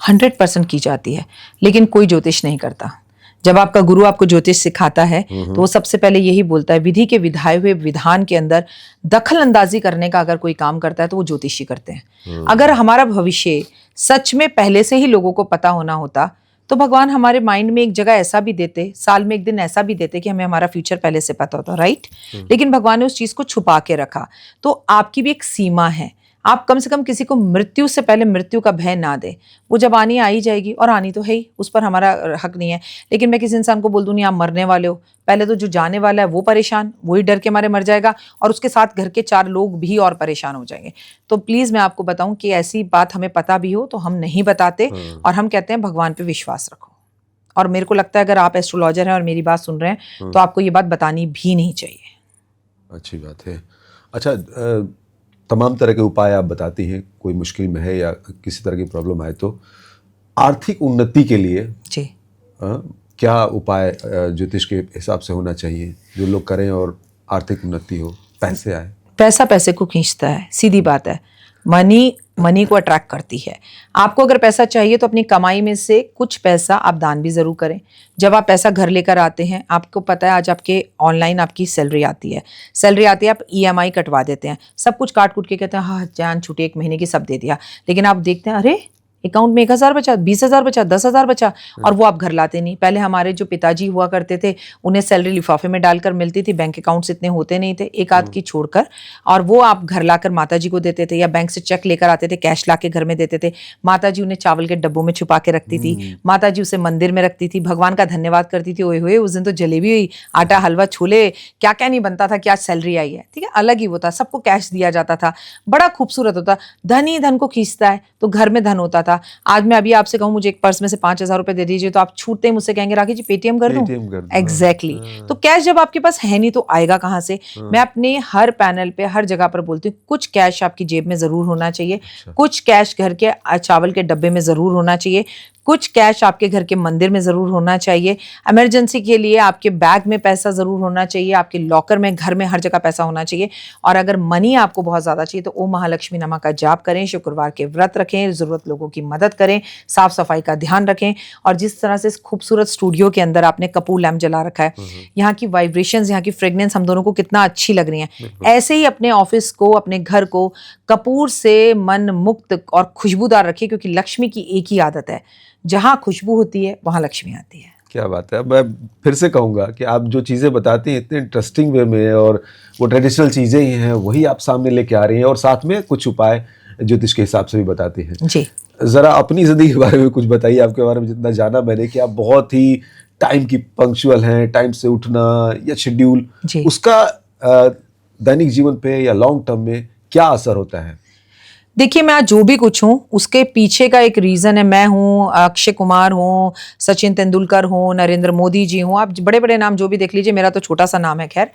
100% की जाती है, लेकिन कोई ज्योतिष नहीं करता। जब आपका गुरु आपको ज्योतिष सिखाता है तो वो सबसे पहले यही बोलता है, विधि के विधाए हुए विधान के अंदर दखल अंदाजी करने का अगर कोई काम करता है तो वो ज्योतिषी करते हैं। अगर हमारा भविष्य सच में पहले से ही लोगों को पता होना होता तो भगवान हमारे माइंड में एक जगह ऐसा भी देते, साल में एक दिन ऐसा भी देते कि हमें हमारा फ्यूचर पहले से पता होता, राइट? लेकिन भगवान ने उस चीज को छुपा के रखा। तो आपकी भी एक सीमा है। आप कम से कम किसी को मृत्यु से पहले मृत्यु का भय ना दे। वो जब आनी आ ही जाएगी, और आनी तो है ही, उस पर हमारा हक नहीं है। लेकिन मैं किसी इंसान को बोल दूं नहीं आप मरने वाले हो, पहले तो जो जाने वाला है वो परेशान, वही डर के मारे मर जाएगा और उसके साथ घर के 4 लोग भी और परेशान हो जाएंगे। तो प्लीज मैं आपको बताऊं कि ऐसी बात हमें पता भी हो तो हम नहीं बताते और हम कहते हैं भगवान पे विश्वास रखो। और मेरे को लगता है अगर आप एस्ट्रोलॉजर हैं और मेरी बात सुन रहे हैं तो आपको ये बात बतानी भी नहीं चाहिए। अच्छी बात है। अच्छा, तमाम तरह के उपाय आप बताती हैं, कोई मुश्किल में है या किसी तरह की प्रॉब्लम आए तो आर्थिक उन्नति के लिए जी क्या उपाय ज्योतिष के हिसाब से होना चाहिए जो लोग करें और आर्थिक उन्नति हो, पैसे आए? पैसा पैसे को खींचता है, सीधी बात है। मनी मनी को अट्रैक्ट करती है। आपको अगर पैसा चाहिए तो अपनी कमाई में से कुछ पैसा आप दान भी ज़रूर करें। जब आप पैसा घर लेकर आते हैं, आपको पता है आज आपके ऑनलाइन आपकी सैलरी आती है, आप EMI कटवा देते हैं, सब कुछ काट कूट के कहते हैं हाँ जान छूटी 1 महीने की, सब दे दिया। लेकिन आप देखते हैं अरे अकाउंट में 1,000 बचा, 20,000 बचा, 10,000 बचा, और वो आप घर लाते नहीं। पहले हमारे जो पिताजी हुआ करते थे, उन्हें सैलरी लिफाफे में डालकर मिलती थी, बैंक अकाउंट्स इतने होते नहीं थे, एक आध की छोड़कर, और वो आप घर लाकर माताजी को देते थे, या बैंक से चेक लेकर आते थे, कैश ला के घर में देते थे। माताजी उन्हें चावल के डब्बों में छुपा के रखती थी, माताजी उसे मंदिर में रखती थी, भगवान का धन्यवाद करती थी, ओए होए उस दिन तो जलेबी हुई, आटा हलवा छोले क्या क्या नहीं बनता था कि आज सैलरी आई है। ठीक है, अलग ही वो था, सबको कैश दिया जाता था, बड़ा खूबसूरत होता। धन ही धन को खींचता है, तो घर में धन होता था। आज मैं अभी आपसे कहूँ मुझे एक पर्स में से 5,000 रुपए दे दीजिए, तो आप छूटते ही मुझसे कहेंगे राखी जी पेटीएम कर दूं। एग्जैक्टली। तो कैश जब आपके पास है नहीं तो आएगा कहां से। मैं अपने हर पैनल पे हर जगह पर बोलती हूँ कुछ कैश आपकी जेब में जरूर होना चाहिए, कुछ कैश घर के चावल के डब्बे में जरूर होना चाहिए, कुछ कैश आपके घर के मंदिर में जरूर होना चाहिए, इमरजेंसी के लिए आपके बैग में पैसा जरूर होना चाहिए, आपके लॉकर में, घर में, हर जगह पैसा होना चाहिए। और अगर मनी आपको बहुत ज्यादा चाहिए तो ओम महालक्ष्मी नमा का जाप करें, शुक्रवार के व्रत रखें, जरूरत लोगों की मदद करें, साफ सफाई का ध्यान रखें। और जिस तरह से इस खूबसूरत स्टूडियो के अंदर आपने कपूर लैम्प जला रखा है, यहाँ की वाइब्रेशंस, यहाँ की फ्रेग्रेंस हम दोनों को कितना अच्छी लग रही है। ऐसे ही अपने ऑफिस को, अपने घर को कपूर से मन मुक्त और खुशबूदार रखिए, क्योंकि लक्ष्मी की एक ही आदत है, जहां खुशबू होती है वहां लक्ष्मी आती है। क्या बात है। मैं फिर से कहूँगा कि आप जो चीज़ें बताती हैं इतने इंटरेस्टिंग वे में, और वो ट्रेडिशनल चीज़ें ही हैं वही आप सामने लेके आ रही हैं, और साथ में कुछ उपाय ज्योतिष के हिसाब से भी बताती हैं। जी, ज़रा अपनी ज़िंदगी के बारे में कुछ बताइए। आपके बारे में जितना जाना मैंने कि आप बहुत ही टाइम की पंक्चुअल हैं, टाइम से उठना या शेड्यूल, उसका दैनिक जीवन पे या लॉन्ग टर्म में क्या असर होता है? देखिए, मैं आज जो भी कुछ हूँ उसके पीछे का एक रीज़न है। मैं हूँ, अक्षय कुमार हूँ, सचिन तेंदुलकर हूँ, नरेंद्र मोदी जी हूँ, आप बड़े बड़े नाम जो भी देख लीजिए, मेरा तो छोटा सा नाम है खैर।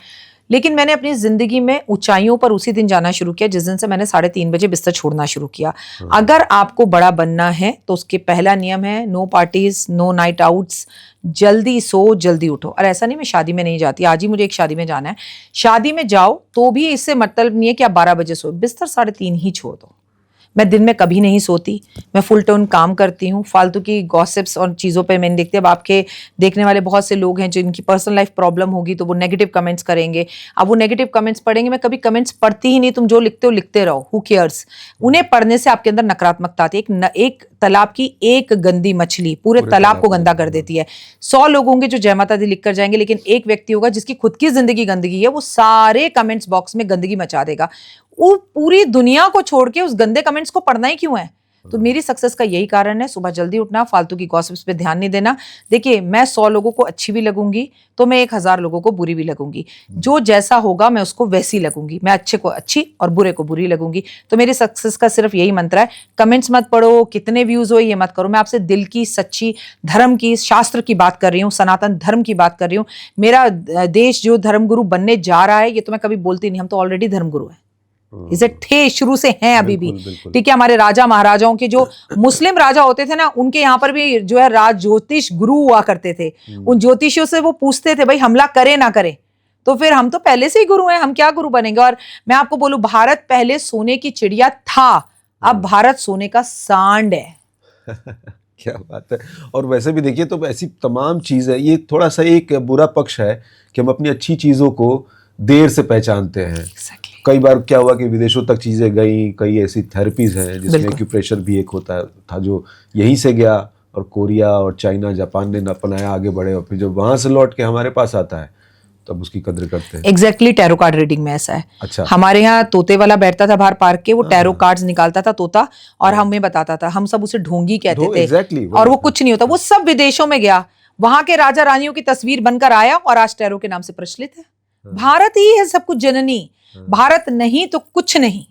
लेकिन मैंने अपनी ज़िंदगी में ऊंचाइयों पर उसी दिन जाना शुरू किया जिस दिन से मैंने 3:30 बजे बिस्तर छोड़ना शुरू किया। अगर आपको बड़ा बनना है तो उसके पहला नियम है no parties, no night outs, जल्दी सो जल्दी उठो। और ऐसा नहीं मैं शादी में नहीं जाती, आज ही मुझे एक शादी में जाना है, शादी में जाओ तो भी इससे मतलब नहीं है कि आप 12 बजे सो, बिस्तर 3:30 ही छोड़ दो। मैं दिन में कभी नहीं सोती, मैं फुल टर्न काम करती हूँ। फालतू की गॉसिप्स और चीज़ों पे मैंने देखती, अब आपके देखने वाले बहुत से लोग हैं जिनकी पर्सनल लाइफ प्रॉब्लम होगी तो वो नेगेटिव कमेंट्स करेंगे। अब वो नेगेटिव कमेंट्स पढ़ेंगे, मैं कभी कमेंट्स पढ़ती ही नहीं, तुम जो लिखते हो लिखते रहो, हु केयर्स। उन्हें पढ़ने से आपके अंदर नकारात्मकता आती है। एक तालाब की एक गंदी मछली पूरे तालाब को गंदा कर देती है। 100 लोग होंगे जो जय माता दी लिख कर जाएंगे, लेकिन एक व्यक्ति होगा जिसकी खुद की जिंदगी गंदगी है, वो सारे कमेंट्स बॉक्स में गंदगी मचा देगा। वो पूरी दुनिया को छोड़ के उस गंदे कमेंट्स को पढ़ना ही क्यों है? तो मेरी सक्सेस का यही कारण है, सुबह जल्दी उठना, फालतू की गॉसिप्स पे ध्यान नहीं देना। देखिए, मैं 100 लोगों को अच्छी भी लगूंगी तो मैं 1000 लोगों को बुरी भी लगूंगी। जो जैसा होगा मैं उसको वैसी लगूंगी, मैं अच्छे को अच्छी और बुरे को बुरी लगूंगी। तो मेरी सक्सेस का सिर्फ यही मंत्र है, कमेंट्स मत पढ़ो, कितने व्यूज हो ये मत करो। मैं आपसे दिल की, सच्ची, धर्म की, शास्त्र की बात कर रही हूँ, सनातन धर्म की बात कर रही हूँ। मेरा देश जो धर्मगुरु बनने जा रहा है, ये तो मैं कभी बोलती नहीं, हम तो ऑलरेडी धर्मगुरु हैं। इसे थे, शुरू से हैं अभी भी। ठीक है, हमारे राजा महाराजाओं के जो मुस्लिम राजा होते थे ना, उनके यहाँ पर भी जो है राज ज्योतिष गुरु हुआ करते थे। उन ज्योतिषियों से वो पूछते थे भाई हमला करे ना करे, तो फिर हम तो पहले से ही गुरु हैं, हम क्या गुरु बनेंगे। और मैं आपको बोलूं, भारत पहले सोने की चिड़िया था, अब भारत सोने का सांड है। क्या बात है। और वैसे भी देखिए तो ऐसी तमाम चीज़ है, ये थोड़ा सा एक बुरा पक्ष है कि हम अपनी अच्छी चीज़ों को देर से पहचानते हैं। कई बार क्या हुआ कि विदेशों तक चीज़ें गई, कई ऐसी थेरेपीज हैं जिसमें एक्यूप्रेशर भी एक होता था जो यहीं से गया, और कोरिया और चाइना, जापान ने अपनाया, आगे बढ़े, और फिर जब वहाँ से लौट के हमारे पास आता है तब उसकी कदर करते हैं। एग्जैक्टली, टैरो कार्ड रीडिंग में ऐसा है। अच्छा। हमारे यहाँ तोते वाला बैठता था बाहर पार्क के, वो टैरो कार्ड्स निकालता था तोता, और हमें बताता था, हम सब उसे ढोंगी कहते थे। एग्जैक्टली। और वो कुछ नहीं होता, वो सब विदेशों में गया, वहां के राजा रानियों की तस्वीर बनकर आया और आज टैरो के नाम से प्रचलित है। भारत ही है सब कुछ जननी, भारत नहीं तो कुछ नहीं।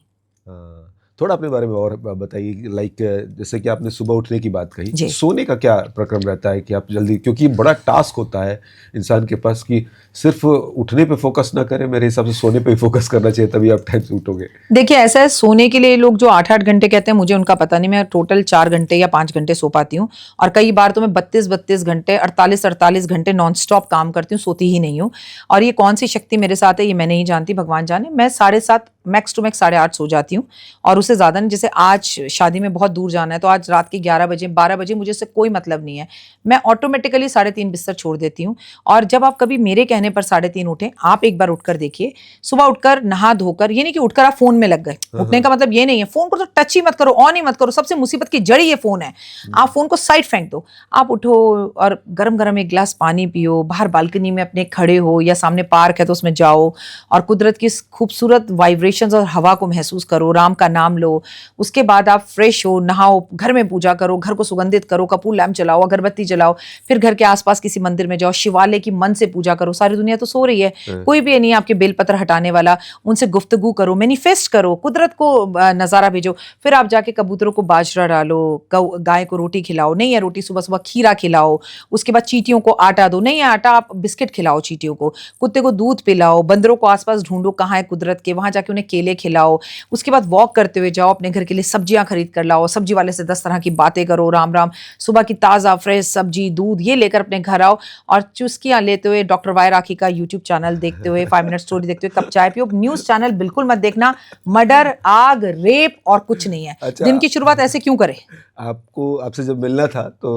थोड़ा अपने बारे में और बताइए, लाइक जैसे कि आपने सुबह उठने की बात कही, सोने का क्या प्रक्रम रहता है कि आप जल्दी, क्योंकि बड़ा टास्क होता है इंसान के पास कि सिर्फ उठने पे फोकस ना करें, मेरे हिसाब से सोने पे ही फोकस करना चाहिए, तभी आप टाइम से उठोगे। देखिए, ऐसा है, सोने के लिए लोग जो 8-8 घंटे कहते हैं, मुझे उनका पता नहीं, मैं टोटल 4 घंटे या 5 घंटे सो पाती हूँ, और कई बार तो मैं 32-32 घंटे, 48-48 घंटे नॉन स्टॉप काम करती हूँ, सोती ही नहीं हूँ। और ये कौन सी शक्ति मेरे साथ है ये मैं नहीं जानती, भगवान जाने। मैं 7:30 मैक्स टू मैक्स 8:30 सो जाती हूँ, और उससे ज़्यादा नहीं। जैसे आज शादी में बहुत दूर जाना है तो आज रात के 11 बजे 12 बजे मुझे इससे कोई मतलब नहीं है, मैं ऑटोमेटिकली 3:30 बिस्तर छोड़ देती हूँ। और जब आप कभी मेरे कहने पर 3:30 उठें, आप एक बार उठकर देखिए, सुबह उठकर नहा धोकर, ये नहीं कि उठकर आप फोन में लग गए, उठने का मतलब ये नहीं है, फोन को तो टच ही मत करो, ऑन ही मत करो, सबसे मुसीबत की जड़ ही ये फोन है। आप फोन को साइड फेंक दो, आप उठो और गरम गरम एक गिलास पानी पियो, बाहर बालकनी में अपने खड़े हो या सामने पार्क है तो उसमें जाओ और कुदरत की खूबसूरत वाइब्रेशंस और हवा को महसूस करो, राम का नाम लो। उसके बाद आप फ्रेश हो, नहाओ, घर में पूजा करो, घर को सुगंधित करो, कपूर लैम्प जलाओ, अगरबत्ती जलाओ, फिर घर के आसपास किसी मंदिर में जाओ, शिवालय की मन से पूजा करो। सारी दुनिया तो सो रही है, कोई भी नहीं आपके बेलपत्र हटाने वाला, उनसे गुफ्तगू करो, मैनिफेस्ट करो, कुदरत को नजारा भेजो। फिर आप जाके कबूतरों को बाजरा डालो, गाय को रोटी खिलाओ, नहीं है रोटी सुबह सुबह खीरा खिलाओ, उसके बाद चींटियों को आटा दो, नहीं है आटा आप बिस्किट खिलाओ चींटियों को, कुत्ते को दूध पिलाओ, बंदरों को आसपास ढूंढो कहाँ है कुदरत के, वहां जाके उन्हें केले खिलाओ। उसके बाद वॉक करते हुए जाओ, अपने घर के लिए सब्जियां खरीद कर लाओ, सब्जी वाले से 10 तरह की बातें करो, राम राम, सुबह की ताज़ा फ्रेश सब्जी दूध ये लेकर अपने घर आओ और चुस्कियां लेते हुए डॉक्टर वाई राखी का यूट्यूब चैनल देखते हुए, 5 मिनट स्टोरी देखते हुए कप चाय पियो। न्यूज़ चैनल बिल्कुल मत देखना, मर्डर, आग, रेप और कुछ नहीं है। अच्छा, दिन की शुरुआत ऐसे क्यों करे? आपसे जब मिलना था तो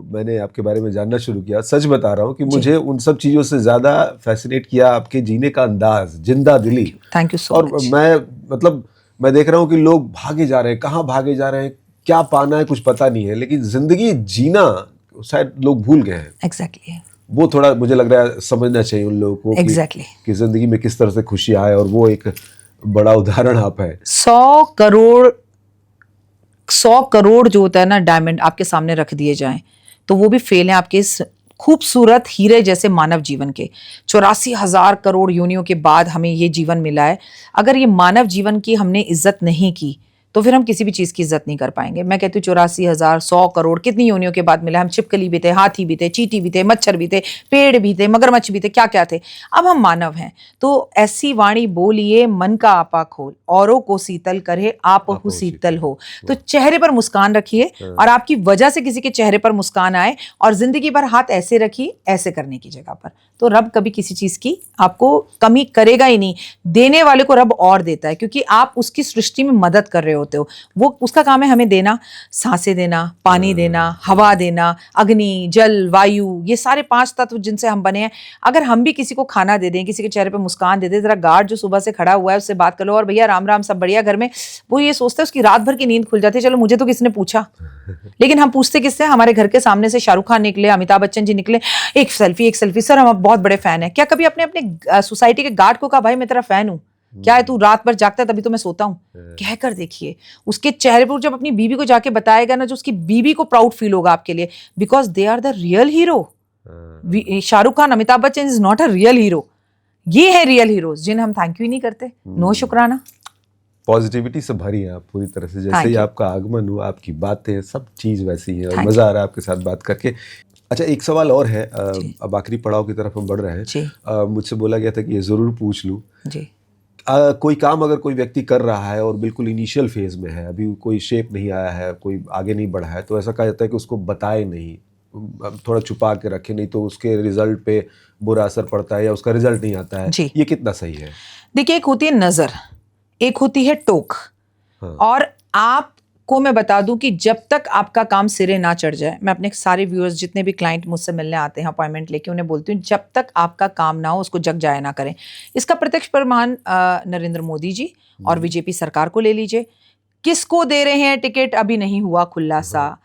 मैंने आपके बारे में जानना शुरू किया। सच बता रहा हूँ कि मुझे उन सब चीज़ों से ज़्यादा फैसिनेट किया आपके जीने का अंदाज, जिंदा दिली। थैंक यू सो और मच। मैं देख रहा हूँ कि लोग भागे जा रहे हैं, कहाँ भागे जा रहे हैं, क्या पाना है कुछ पता नहीं है, लेकिन जिंदगी जीना शायद लोग भूल गए हैं। एग्जैक्टली वो थोड़ा मुझे लग रहा है समझना चाहिए उन लोगों को Exactly. कि जिंदगी में किस तरह से खुशी आए, और वो एक बड़ा उदाहरण आप है। 100 करोड़ जो होता है ना डायमंड आपके सामने रख दिए जाएं तो वो भी फेल है आपके इस खूबसूरत हीरे जैसे मानव जीवन के। 84,000 करोड़ योनियों के बाद हमें ये जीवन मिला है। अगर ये मानव जीवन की हमने इज्जत नहीं की तो फिर हम किसी भी चीज़ की इज्जत नहीं कर पाएंगे। मैं कहती हूँ 84,000 100 करोड़ कितनी योनियों के बाद मिला। हम छिपकली भी थे, हाथी भी थे, चींटी भी थे, मच्छर भी थे, पेड़ भी थे, मगरमच्छ भी थे, क्या क्या थे। अब हम मानव हैं तो ऐसी वाणी बोलिए मन का आपा खोल, औरों को शीतल करे आपहु शीतल हो। तो चेहरे पर मुस्कान रखिए और आपकी वजह से किसी के चेहरे पर मुस्कान आए, और जिंदगी भर हाथ ऐसे रखिए, ऐसे करने की जगह पर, तो रब कभी किसी चीज की आपको कमी करेगा ही नहीं। देने वाले को रब और देता है क्योंकि आप उसकी सृष्टि में मदद कर रहे होते हो। वो उसका काम है हमें देना, सांसें देना, पानी देना, हवा देना, अग्नि जल वायु, ये सारे 5 तत्व जिनसे हम बने हैं। अगर हम भी किसी को खाना दे दें, किसी के चेहरे पे मुस्कान दे दें, जरा गार्ड जो सुबह से खड़ा हुआ है उससे बात कर लो, और भैया राम राम सब बढ़िया घर में, वो ये सोचता है उसकी रात भर की नींद खुल जाती है। चलो मुझे तो किसने पूछा, लेकिन हम पूछते किससे? हमारे घर के सामने से शाहरुख खान निकले, अमिताभ बच्चन जी निकले, एक सेल्फी सर हम बहुत बड़े फैन हैं। क्या कभी अपने अपने सोसाइटी के गार्ड को कहा भाई मैं तेरा फैन हूं, क्या है तू रात भर जागता है तभी तो मैं सोता हूँ? कहकर देखिए उसके चेहरे पर, जब अपनी बीवी को जाके बताएगा ना, जो उसकी बीवी को प्राउड फील होगा आपके लिए, because they are the real hero. Shahrukh Khan, Amitabh Bachchan is not a real hero, ये है रियल हीरोज जिन्हें हम थैंक यू ही नहीं करते। नो शुक्राना। पॉजिटिविटी से भरी है आप पूरी तरह से, जैसे ही आपका आगमन हुआ, आपकी बातें सब चीज़ वैसी है, और मज़ा आ रहा है आपके साथ बात करके। अच्छा, एक सवाल और है, अब आखिरी पड़ाव की तरफ हम बढ़ रहे हैं। मुझसे बोला गया था कि ये ज़रूर पूछ लूँ जी। कोई काम अगर कोई व्यक्ति कर रहा है और बिल्कुल इनिशियल फेज में है, अभी कोई शेप नहीं आया है, कोई आगे नहीं बढ़ा है, तो ऐसा कहा जाता है कि उसको बताए नहीं, थोड़ा छुपा के रखे, नहीं तो उसके रिजल्ट पे बुरा असर पड़ता है या उसका रिजल्ट नहीं आता है। ये कितना सही है? देखिए, एक होती है नजर, एक होती है टोक। और आपको मैं बता दूं कि जब तक आपका काम सिरे ना चढ़ जाए, मैं अपने सारे व्यूअर्स जितने भी क्लाइंट मुझसे मिलने आते हैं अपॉइंटमेंट लेके, उन्हें बोलती हूँ जब तक आपका काम ना हो उसको जग जाया ना करें। इसका प्रत्यक्ष प्रमाण नरेंद्र मोदी जी और बीजेपी सरकार को ले लीजिए। किसको दे रहे हैं टिकट अभी नहीं हुआ खुलासा,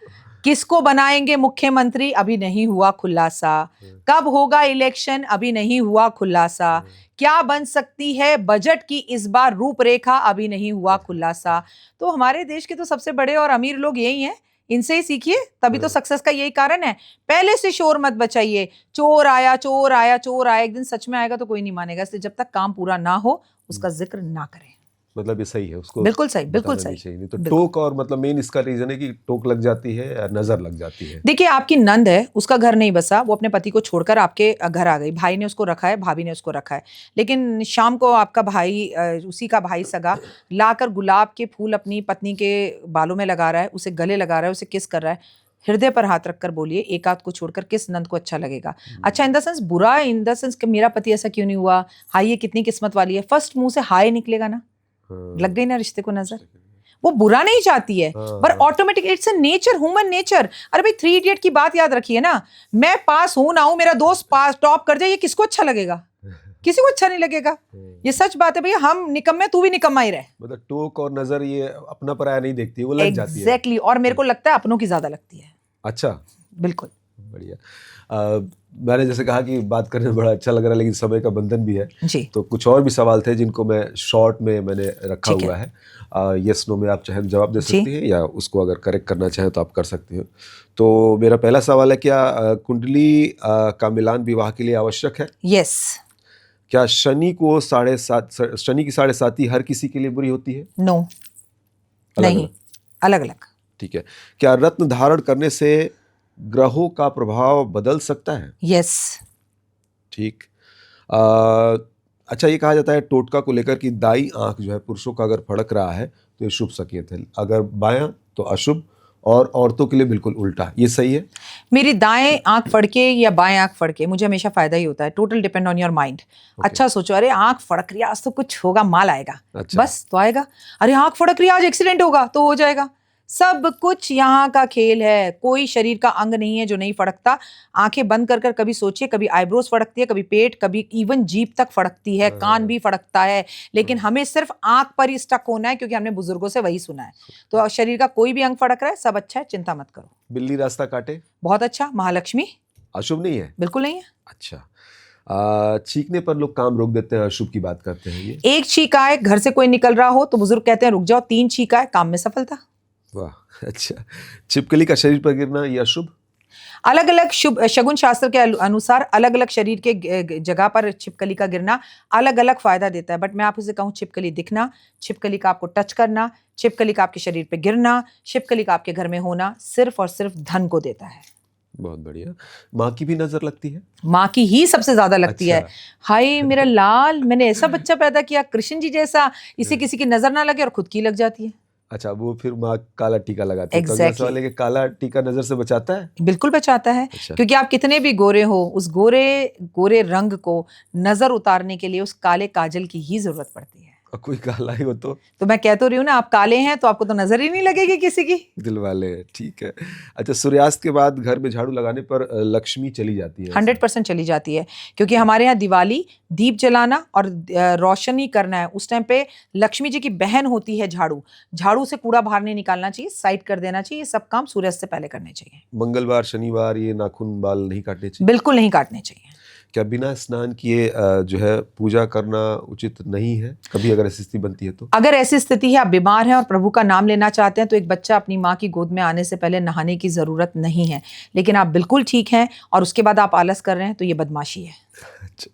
किसको बनाएंगे मुख्यमंत्री अभी नहीं हुआ खुलासा, कब होगा इलेक्शन अभी नहीं हुआ खुलासा, क्या बन सकती है बजट की इस बार रूपरेखा अभी नहीं हुआ खुलासा। तो हमारे देश के तो सबसे बड़े और अमीर लोग यही हैं, इनसे ही सीखिए, तभी तो सक्सेस का यही कारण है। पहले से शोर मत बचाइए, चोर आया चोर आया चोर आया, एक दिन सच में आएगा तो कोई नहीं मानेगा। इसलिए जब तक काम पूरा ना हो उसका जिक्र ना करें। मतलब ये सही है, उसको बिल्कुल सही, बिल्कुल सही। नहीं तो टोक, और मतलब मेन इसका रीजन है कि टोक लग जाती है या नजर लग जाती है। देखिए, आपकी नंद है, उसका घर नहीं बसा, वो अपने पति को छोड़कर आपके घर आ गई, भाई ने उसको रखा है, भाभी ने उसको रखा है, लेकिन शाम को आपका भाई, उसी का भाई सगा, लाकर गुलाब के फूल अपनी पत्नी के बालों में लगा रहा है, उसे गले लगा रहा है, उसे किस कर रहा है। हृदय पर हाथ रखकर बोलिए, एक आध को छोड़कर किस नंद को अच्छा लगेगा? अच्छा इन द सेंस बुरा, इन द सेंस कि मेरा पति ऐसा क्यों नहीं हुआ, हाय ये कितनी किस्मत वाली है। फर्स्ट मुंह से हाय निकलेगा ना, लग गई ना रिश्ते को नजर। वो बुरा नहीं चाहती है, हाँ, पर automatic it's a nature, human nature. अरे भाई 3 इडियट की बात याद रखिए ना, मैं पास हूं ना हूं, मेरा दोस्त पास टॉप कर जाए, ये किसको अच्छा लगेगा? किसी को अच्छा नहीं लगेगा। ये सच बात है भैया, हम निकम्मे, तू भी निकम्मा ही रहे। मतलब टोक और नजर ये अपना पराया नहीं देखती, वो लग जाती है। एग्जैक्टली, और मेरे को लगता है अपनों की ज्यादा लगती है। अच्छा, बिल्कुल। बढ़िया। मैंने जैसे कहा कि बात करने में बड़ा अच्छा लग रहा है, लेकिन समय का बंधन भी है, जी तो कुछ और भी सवाल थे जिनको मैं शॉर्ट में मैंने रखा ठीक है। हुआ है। यस नो में आप चाहे जवाब दे जी। सकती हैं, या उसको अगर करेक्ट करना चाहें तो आप कर सकती हो। तो मेरा पहला सवाल है, क्या कुंडली का मिलान विवाह के लिए आवश्यक है? यस। क्या शनि की 7.5 हर किसी के लिए बुरी होती है? नो, अलग नहीं, अलग। अलग अलग। ठीक है। क्या रत्न धारण करने से ग्रहों का प्रभाव बदल सकता है? यस। ठीक। अच्छा, ये कहा जाता है टोटका को लेकर कि दाई आंख जो है पुरुषों का अगर फड़क रहा है तो ये शुभ संकेत है, अगर बायां तो अशुभ, और औरतों के लिए बिल्कुल उल्टा। ये सही है? मेरी दाएं आंख फड़के या बाएं आंख फड़के, मुझे हमेशा फायदा ही होता है। Total depend on your mind. अच्छा सोचो, अरे आंख फड़क रही है आज तो कुछ होगा, माल आएगा। अच्छा। बस तो आएगा। अरे आंख फड़क रही है आज एक्सीडेंट होगा, तो हो जाएगा। सब कुछ यहाँ का खेल है। कोई शरीर का अंग नहीं है जो नहीं फड़कता। आंखें बंद कर कर कभी सोचिए, कभी आईब्रोज फड़कती है, कभी पेट, कभी इवन जीभ तक फड़कती है, कान भी फड़कता है। लेकिन हमें सिर्फ आंख पर ही स्टक होना है, क्योंकि हमने बुजुर्गों से वही सुना है। तो शरीर का कोई भी अंग फड़क रहा है, सब अच्छा है, चिंता मत करो। बिल्ली रास्ता काटे? बहुत अच्छा। महालक्ष्मी? अशुभ नहीं है? बिल्कुल नहीं है। अच्छा। छींकने पर लोग काम रोक देते हैं, अशुभ की बात करते हैं ये। एक छींक आए, घर से कोई निकल रहा हो तो बुजुर्ग कहते हैं रुक जाओ। 3 छींक आए, काम में सफलता। वाह, अच्छा। छिपकली का शरीर पर गिरना ये अशुभ? अलग अलग शुभ शगुन शास्त्र के अनुसार अलग अलग शरीर के जगह पर छिपकली का गिरना अलग अलग फायदा देता है। बट मैं आपसे कहूँ, छिपकली दिखना, छिपकली का आपको टच करना, छिपकली का आपके शरीर पे गिरना, छिपकली का आपके घर में होना सिर्फ और सिर्फ धन को देता है। बहुत बढ़िया। माँ की भी नजर लगती है? माँ की ही सबसे ज्यादा लगती है। अच्छा। हाय मेरा लाल, मैंने ऐसा बच्चा पैदा किया कृष्ण जी जैसा, इसे किसी की नजर ना लगे और खुद की लग जाती है। अच्छा, वो फिर माँ काला टीका लगाती है। तो अगला Exactly. सवाल है कि काला टीका नजर से बचाता है? बिल्कुल बचाता है। अच्छा। क्योंकि आप कितने भी गोरे हो, उस गोरे गोरे रंग को नजर उतारने के लिए उस काले काजल की ही जरूरत पड़ती है। और कोई काला ही हो तो मैं कह तो रही हूँ ना, आप काले हैं तो आपको तो नजर ही नहीं लगेगी किसी की। दिल वाले। ठीक है। अच्छा, सूर्यास्त के बाद घर में झाड़ू लगाने पर लक्ष्मी चली जाती है? 100% चली जाती है। क्योंकि हमारे यहाँ दिवाली, दीप जलाना और रोशनी करना है, उस टाइम पे लक्ष्मी जी की बहन होती है झाड़ू। झाड़ू से कूड़ा बाहर नहीं निकालना चाहिए, साइड कर देना चाहिए। सब काम सूर्यास्त से पहले करने चाहिए। मंगलवार शनिवार ये नाखून बाल नहीं काटने चाहिए? बिल्कुल नहीं काटने चाहिए। क्या बिना स्नान किए जो है पूजा करना उचित नहीं है, कभी अगर ऐसी स्थिति बनती है तो? अगर ऐसी स्थिति है, आप बीमार हैं और प्रभु का नाम लेना चाहते हैं, तो एक बच्चा अपनी माँ की गोद में आने से पहले नहाने की जरूरत नहीं है। लेकिन आप बिल्कुल ठीक हैं और उसके बाद आप आलस कर रहे हैं, तो ये बदमाशी है। अच्छा।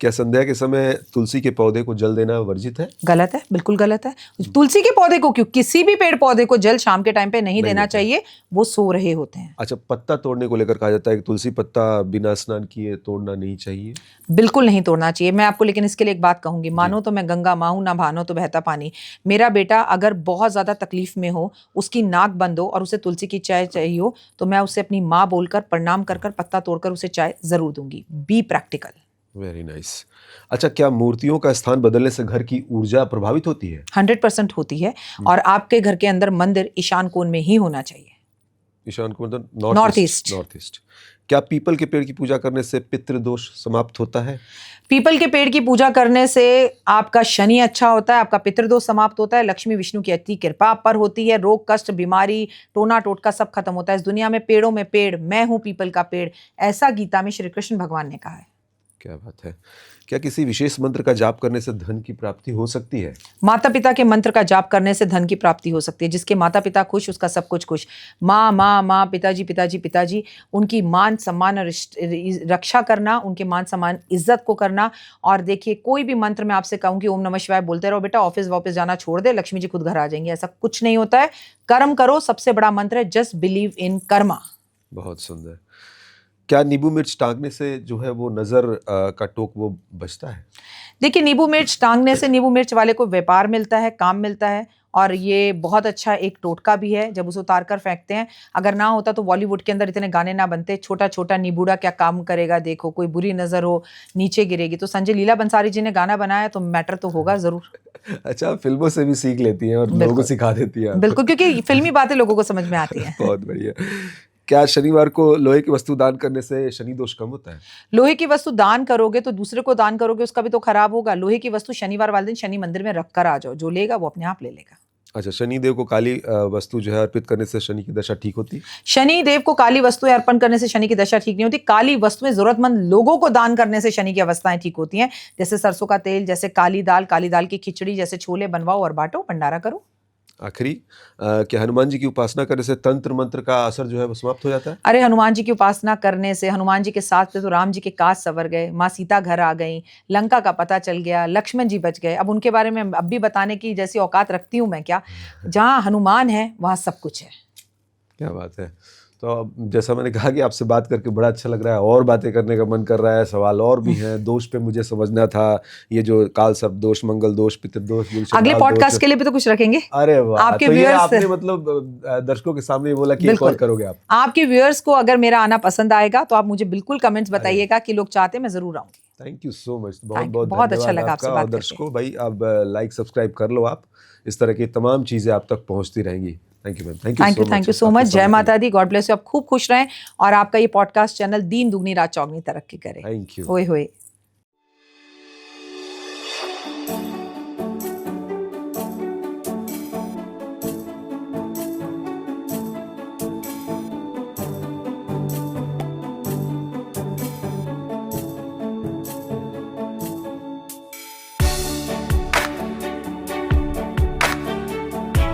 क्या संध्या के समय तुलसी के पौधे को जल देना वर्जित है? गलत है, बिल्कुल गलत है। तुलसी के पौधे को क्यों, किसी भी पेड़ पौधे को जल शाम के टाइम पे नहीं देना चाहिए, वो सो रहे होते हैं। अच्छा, पत्ता तोड़ने को लेकर कहा जाता है कि तुलसी पत्ता बिना स्नान किए तोड़ना नहीं चाहिए? बिल्कुल नहीं तोड़ना चाहिए। मैं आपको लेकिन इसके लिए एक बात कहूंगी, मानो तो मैं गंगा माँ हूं, ना भानो तो बहता पानी। मेरा बेटा अगर बहुत ज्यादा तकलीफ में हो, उसकी नाक बंद हो और उसे तुलसी की चाय चाहिए हो, तो मैं उसे अपनी माँ बोलकर प्रणाम कर कर पत्ता तोड़कर उसे चाय जरूर दूंगी। Be practical. Very nice. अच्छा, क्या मूर्तियों का स्थान बदलने से घर की ऊर्जा प्रभावित होती है? 100% होती है। और आपके घर के अंदर मंदिर ईशान कोण में ही होना चाहिए। ईशान कोण मतलब नॉर्थ ईस्ट। North east. क्या पीपल के पेड़ की पूजा करने से पितृदोष समाप्त होता है? पीपल के पेड़ की पूजा करने से आपका शनि अच्छा होता है, आपका पितृदोष समाप्त होता है, लक्ष्मी विष्णु की अति कृपा आप पर होती है, रोग कष्ट बीमारी टोना टोटका सब खत्म होता है। इस दुनिया में पेड़ों में पेड़, मैं हूं पीपल का पेड़, ऐसा गीता में श्री कृष्ण भगवान ने कहा है। क्या बात है। क्या किसी विशेष मंत्र का जाप करने से धन की प्राप्ति हो सकती है? माता पिता के मंत्र का जाप करने से धन की प्राप्ति हो सकती है। जिसके माता पिता खुश, उसका सब कुछ खुश। माँ माँ माँ, पिताजी पिताजी पिताजी, उनकी मान सम्मान और रक्षा करना, उनके मान सम्मान इज्जत को करना। और देखिए, कोई भी मंत्र मैं आपसे कहूँ कि ओम नमः शिवाय बोलते रहो बेटा, ऑफिस वापस जाना छोड़ दे, लक्ष्मी जी खुद घर आ जाएंगे। ऐसा कुछ नहीं होता है। कर्म करो, सबसे बड़ा मंत्र है, जस्ट बिलीव इन कर्मा। बहुत सुंदर। क्या नींबू मिर्च टांगने से जो है वो नजर का टोक वो बचता है? देखिए, नींबू मिर्च टांगने से नींबू मिर्च वाले को व्यापार मिलता है, काम मिलता है, और ये बहुत अच्छा एक टोटका भी है जब उसे उतार कर फेंकते हैं। अगर ना होता तो बॉलीवुड के अंदर इतने गाने ना बनते। छोटा छोटा नीबूढ़ा क्या काम करेगा देखो, कोई बुरी नजर हो नीचे गिरेगी। तो संजय लीला बंसारी जी ने गाना बनाया तो मैटर तो होगा जरूर। अच्छा, फिल्मों से भी सीख लेती हैं और लोगों को बिल्कुल। सिखा देती हैं आप। बिल्कुल, क्योंकि फिल्मी बातें लोगों को समझ में आती हैं। बहुत बढ़िया। क्या शनिवार को लोहे की वस्तु दान करने से शनि दोष कम होता है? लोहे की वस्तु दान करोगे तो दूसरे को दान करोगे, उसका भी तो खराब होगा। लोहे की वस्तु शनिवार वाले दिन शनि मंदिर में रख कर आ जाओ, जो लेगा वो अपने आप ले लेगा। अच्छा, शनि देव को काली वस्तु जो है अर्पित करने से शनि की दशा ठीक होती है? शनि देव को काली वस्तुएं अर्पण करने से शनि की दशा ठीक नहीं होती। काली वस्तुएं जरूरतमंद लोगों को दान करने से शनि की अवस्थाएं ठीक होती हैं। जैसे सरसों का तेल, जैसे काली दाल की खिचड़ी, जैसे छोले बनवाओ और बांटो, भंडारा करो। आखिरी, क्या हनुमान जी की उपासना करने से तंत्र मंत्र का असर जो है वो समाप्त हो जाता है? अरे हनुमान जी की उपासना करने से, हनुमान जी के साथ थे तो राम जी के काज सवर गए, माँ सीता घर आ गई, लंका का पता चल गया, लक्ष्मण जी बच गए। अब उनके बारे में अब भी बताने की जैसी औकात रखती हूँ मैं क्या? जहाँ हनुमान है वहाँ सब कुछ है। क्या बात है। तो अब जैसा मैंने कहा कि आपसे बात करके बड़ा अच्छा लग रहा है, और बातें करने का मन कर रहा है, सवाल और भी हैं। दोष पे मुझे समझना था, ये जो काल सर्प दोष, मंगल दोष, पितृदोष, अगले पॉडकास्ट के लिए भी तो कुछ रखेंगे। अरे वाह, आपके तो ये व्यूअर्स, आपने मतलब दर्शकों के सामने बोला कि एक और करोगे आप। आपके व्यूअर्स को अगर मेरा आना पसंद आएगा तो आप मुझे बिल्कुल कमेंट्स बताइएगा कि लोग चाहते हैं, मैं जरूर आऊंगी। थैंक यू सो मच, बहुत बहुत बहुत अच्छा धन्यवाद लगा आपसे आपका। बात और करके। दर्शकों भाई, अब लाइक सब्सक्राइब कर लो आप, इस तरह की तमाम चीजें आप तक पहुंचती रहेंगी। Thank you ma'am, thank you so much. जय माता दी, गॉड ब्लेस यू। आप खूब खुश रहें और आपका ये पॉडकास्ट चैनल दीन दुगनी रात चौगनी तरक्की करे। Thank you. होए होए।